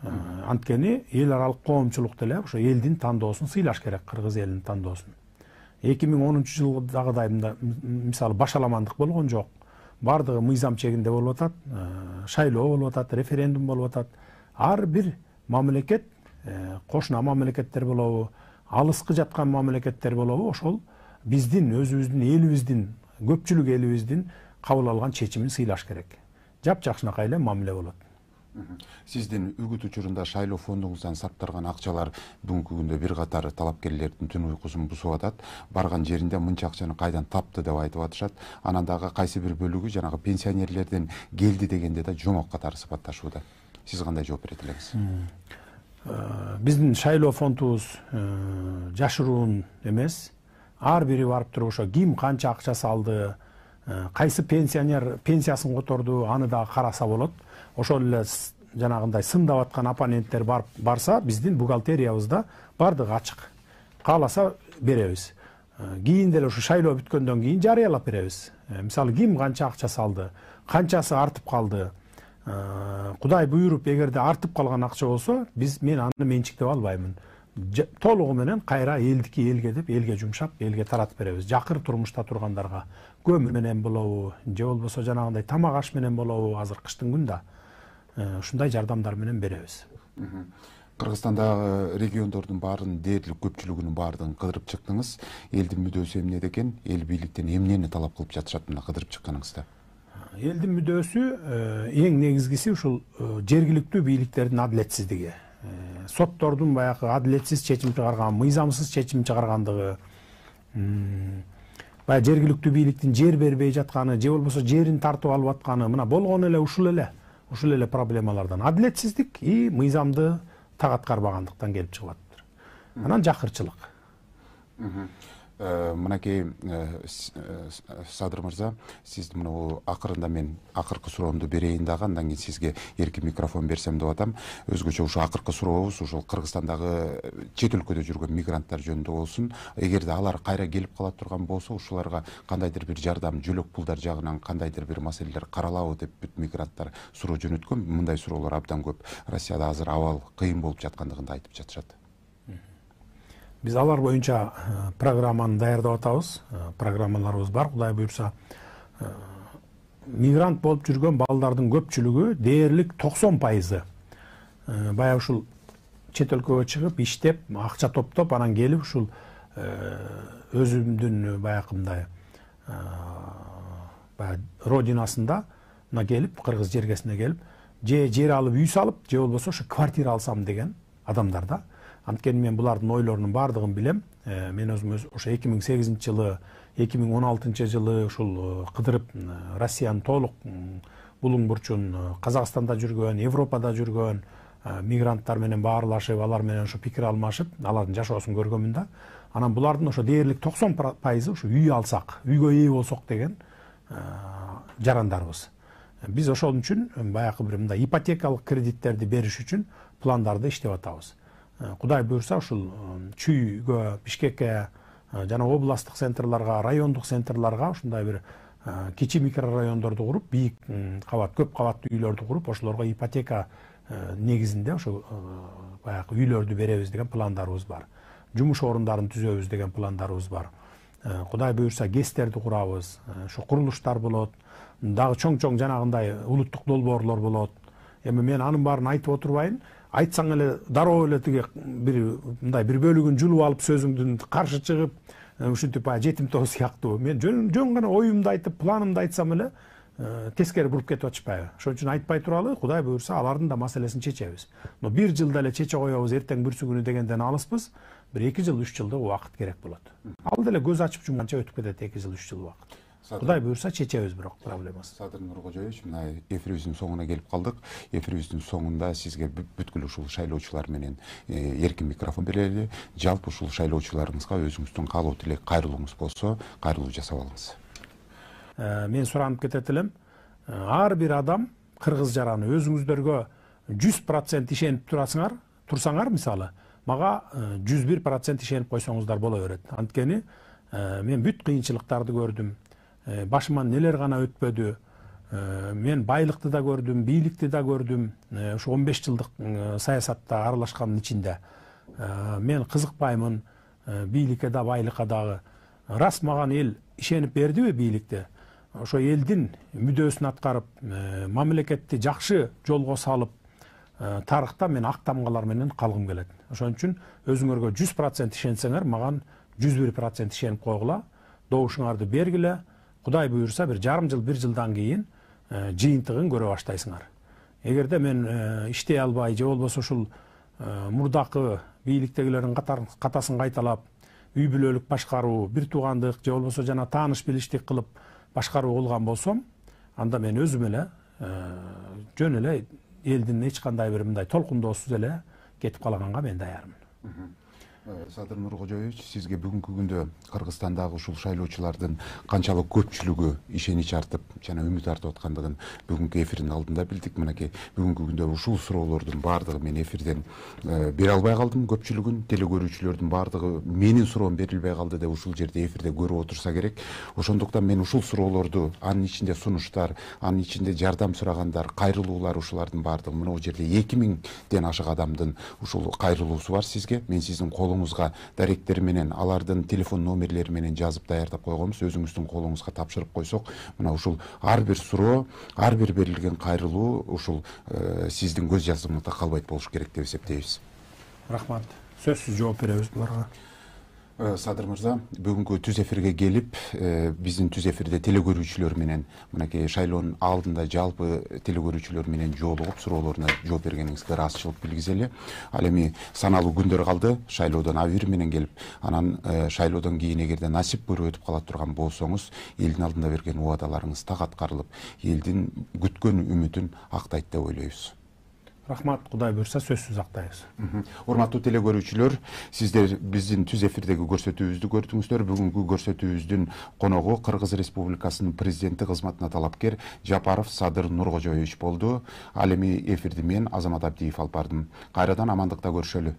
Анткени эл аралык коомчулук деле ошо элдин тандоосун сыйлаш керек, кыргыз элинин тандоосун. 2010-жылдагыдай мисалы башаламандык болгон жок. Бардыгы мыйзам чегинде болуп атат, шайлоо болуп атат, референдум болуп атат. Ар бир мамлекет, кошуна мамлекеттер болобу, алыскы жаткан мамлекеттер болобу, ошол биздин өзүбүздүн элибиздин, көпчүлүк элибиздин кабыл алган чечимин сыйлаш керек. Жакшынакай эле мамиле болот. Сиздин үгүт учурунда шайлоо фондуңуздан сарпталган акчалар бүгүнкү күндө бир катар талапкерлердин түн уйкусун бузуп атат. Барган жеринде мынча акчаны кайдан тапты деп айтып атышат. Анан дагы кайсы бир бөлүгү жанагы пенсионерлерден келди дегенде да жомок катары сыпатташууда. Сиз кандай жооп бере элеңиз? Биздин шайлоо фондубуз жашыруун эмес. Ар бири барып туруп ошо ким канча акча салды, кайсы пенсионер пенсиясын которду, аны да караса болот. Ошол эле жанагындай сындап аткан оппоненттер барса, биздин бухгалтериябызда бардыгы ачык. Кааласа беребиз. Кийин деле ушу шайлоо бүткөндөн кийин жарыялап беребиз. Мисалы ким канча акча салды, канчасы артып калды. Кудай буйруп, эгерде артып калган акча болсо, мен аны менчиктеп албаймын. Толугу менен кайра элдики элге деп, элге жумшап, элге таратып беребиз. Жакыр турмушта тургандарга көмүр менен болобу, же болбосо жанагындай тамак аш менен болобу, азыр кыштын күндө ушундай жардамдар менен беребиз. Кыргызстандагы региондордун баарын, дээрлик көпчүлүгүнүн баардыгын кыдырып чыктыңыз. Элдин мүдөөсү эмне экен? Эл бийликтен эмнени талап кылып жатышат мына кыдырып чыкканыңызда? Элдин мүдөөсү эң негизгиси ушул жергиликтүү бийликтердин адилетсиздиги. Соттордун баягы адилетсиз чечим чыгарган, мыйзамсыз чечим чыгаргандыгы, баягы жергиликтүү бийликтин жер бербей жатканы, же болбосо жерин тартып алып атканы, мына болгон эле ушул эле проблемалардан. Адилетсиздик и мыйзамды так аткарбагандыктан келип чыгып атыптыр. Анан жакырчылык. Мынакей Садыр мырза, сиз мына акырында мен акыркы суроомду берейин дагы, андан кийин сизге эркин микрофон берсем деп атам. Өзгөчө ушу акыркы сурообуз ушул Кыргызстандагы чет өлкөдө жүргөн мигранттар жөнүндө болсун. Эгерде алар кайра келип кала турган болсо, ушуларга кандайдыр бир жардам, жөлөк пулдар жагынан кандайдыр бир маселелер каралабы деп бүт мигранттар суроо жөнөткөн. Мындай суроолор абдан көп. Россияда азыр абал кыйын болуп жаткандыгын да айтып жатышат. Биз алар боюнча программаны даярдап атабыз. Программаларыбыз бар, Кудай буйрса. Мигрант болуп жүргөн балдардын көпчүлүгү, дээрлик 90%. Баягы ушул чет өлкөгө чыгып, иштеп, акча топтоп, анан келип ушул өзүмдүн баягындай родинасында келип, кыргыз жергесине келип, же жер алып, үй салып, же болбосо ошо квартира алсам деген адамдар да. Анткени мен булардын ойлорунун бардыгын билем. Мен өзүм ошо 2008-жылы, 2016-жылы ушул кыдырып Россиянын толук булуң бурчун Казакстанда жүргөн, Европада жүргөн мигранттар менен баарлашып, алар менен ошо пикир алмашып, алардын жашоосун көргөнмүн да. Анан булардын ошо дээрлик 90% ошо үй алсак, үйгө ээ болсок деген жарандарбыз. Биз ошол үчүн баягы бир мындай ипотекалык кредиттерди бериш үчүн пландарды иштеп атабыз. Кудай буйрса ушул Чүйгө, Бишкекке, жана областтык центрларга, райондук центрларга ушундай бир кичи микрорайондорду куруп, бийик кабат, көп кабаттуу үйлөрдү куруп, ошолорго ипотека негизинде ошо баягы үйлөрдү беребиз деген пландарыбыз бар. Жумуш орундарын түзөбүз деген пландарыбыз бар. Кудай буйрса ГЭСтерди курабыз, ошо курулуштар болот, дагы чоң-чоң жанагындай улуттук долбоорлор болот. Эми мен анын баарын айтып отурбайын. айтсаң эле дароо эле тиги мындай бир бөлүгүн жулуп алып сөзүңдүн каршы чыгып ушинтип баягы жетим тоо сыяктуу мен жөн гана оюмду айтып планымды айтсам эле тескери буруп кетип атышпайбы. Ошон үчүн айтпай туралы, Кудай буйрса алардын да маселесин чечебиз. Но бир жылда эле чече коебуз эртең бүрсү күнү дегенден алыспыз. Бир 2 жыл 3 жылдык убакыт керек болот. Ал деле көз ачып жумганча өтүп кетет 2 жыл 3 жыл убакыт. Кудай буйрса чечебиз бирок проблемасы. Садыр Нуркожоевич, мына эфирибиздин соңуна келип калдык. Эфирибиздин соңунда сизге бүткүл ушул шайлоочулар менен эркин микрофон берели. Жалпы ушул шайлоочуларыңызга өзүңүздүн каалоо тилек кайрылууңуз болсо, кайрылуу жасап алыңыз. Мен суранып кетет элем. Ар бир адам кыргыз жараны өзүңүздөргө 100% ишенип турсаңар, мисалы, мага 101% ишенип койсоңуздар боло берет. Анткени мен бүт кыйынчылыктарды көрдүм. Башыман нелер гана өтпөдү. Мен байлыкты да көрдүм, бийликти да көрдүм. Ушу 15 жылдык саясатта аралашкандын ичинде. Мен кызыкпаймын бийликке да, байлыкка дагы. Рас маган эл ишенип бердиби бийликте? Ошо элдин мүдөөсүн аткарып, мамлекетти жакшы жолго салып, тарыхта мен ак тамгалар менен калгым келет. Ошон үчүн өзүңөргө 100% ишенсеңер, маган 101% ишенип койгула, добушуңарды бергиле. Кудай буйрса бир жарым жыл, 1 жылдан кийин жыйынтыгын көрө баштайсыңар. Эгерде мен иштей албай, же болбосо ушул мурдакы бийликтегилердин катасын кайталап, үй бүлөлүк башкаруу, бир туугандык, же болбосо жана тааныш билиштик кылып башкаруу кылган болсом, анда мен өзүм эле жөн эле элдин эч кандай бир мындай толкундоосуз эле кетип калганга мен даярмын. Садыр Нуркожоевич, сизге бүгүнкү күндө Кыргызстандагы ушул шайлоочулардын канчалык көпчүлүгү ишенич артып жана үмүт артып аткандыгын бүгүнкү эфирдин алдында билдик. Мынакей бүгүнкү күндө ушул суроолордун баардыгы мен эфирден бере албай калдым. Көпчүлүгүн телекөрүүчүлөрдүн баардыгы менин суроом берилбей калды деп ушул жерде эфирде көрүп отурса керек. Ошондуктан мен ушул суроолорду, анын ичинде сунуштар, анын ичинде жардам сурагандар, кайрылуулар, ушулардын баардыгы мына бул жерде 2000ден ашык адамдын ушул кайрылуусу бар сизге. Мен сиздин колуңузга даректер менен, алардын телефон номерлери менен жазып даярдап койгонбуз. Өзүңүздүн колуңузга тапшырып койсок, мына ушул ар бир суроо, ар бир берилген кайрылуу ушул сиздин көз жазымыңызда калбайт болуш керек деп эсептейбиз. Рахмат. Сөзсүз жооп беребиз буларга. Садыр мырза, бүгүнкү түз эфирге келип, биздин түз эфирде телекөрүүчүлөр менен, мынакей шайлоонун алдында жалпы телекөрүүчүлөр менен жолугуп, суроолоруна жооп бергениңизге ыраазычылык билгизели. Ал эми саналуу күндөр калды, шайлоодон абийир менен келип, анан шайлоодон кийин эгерде насип буйруп өтүп кала турган болсоңуз, элдин алдында берген убадаларыңыз так аткарылып, элдин күткөн үмүтүн актайт деп ойлойбуз. Рахмат, Кудай буйрса сөзсүз актайбыз. Урматтуу телекөрүүчүлөр, сиздер биздин түз эфирдеги көрсөтүүбүздү көрдүңүздөр. Бүгүнкү көрсөтүүбүздүн коногу Кыргыз Республикасынын президенти кызматына талапкер Жапаров Садыр Нуркожоевич болду. Ал эми эфирди мен Азамат Абдиев алып бардым. Кайрадан амандыкта көрүшөлү.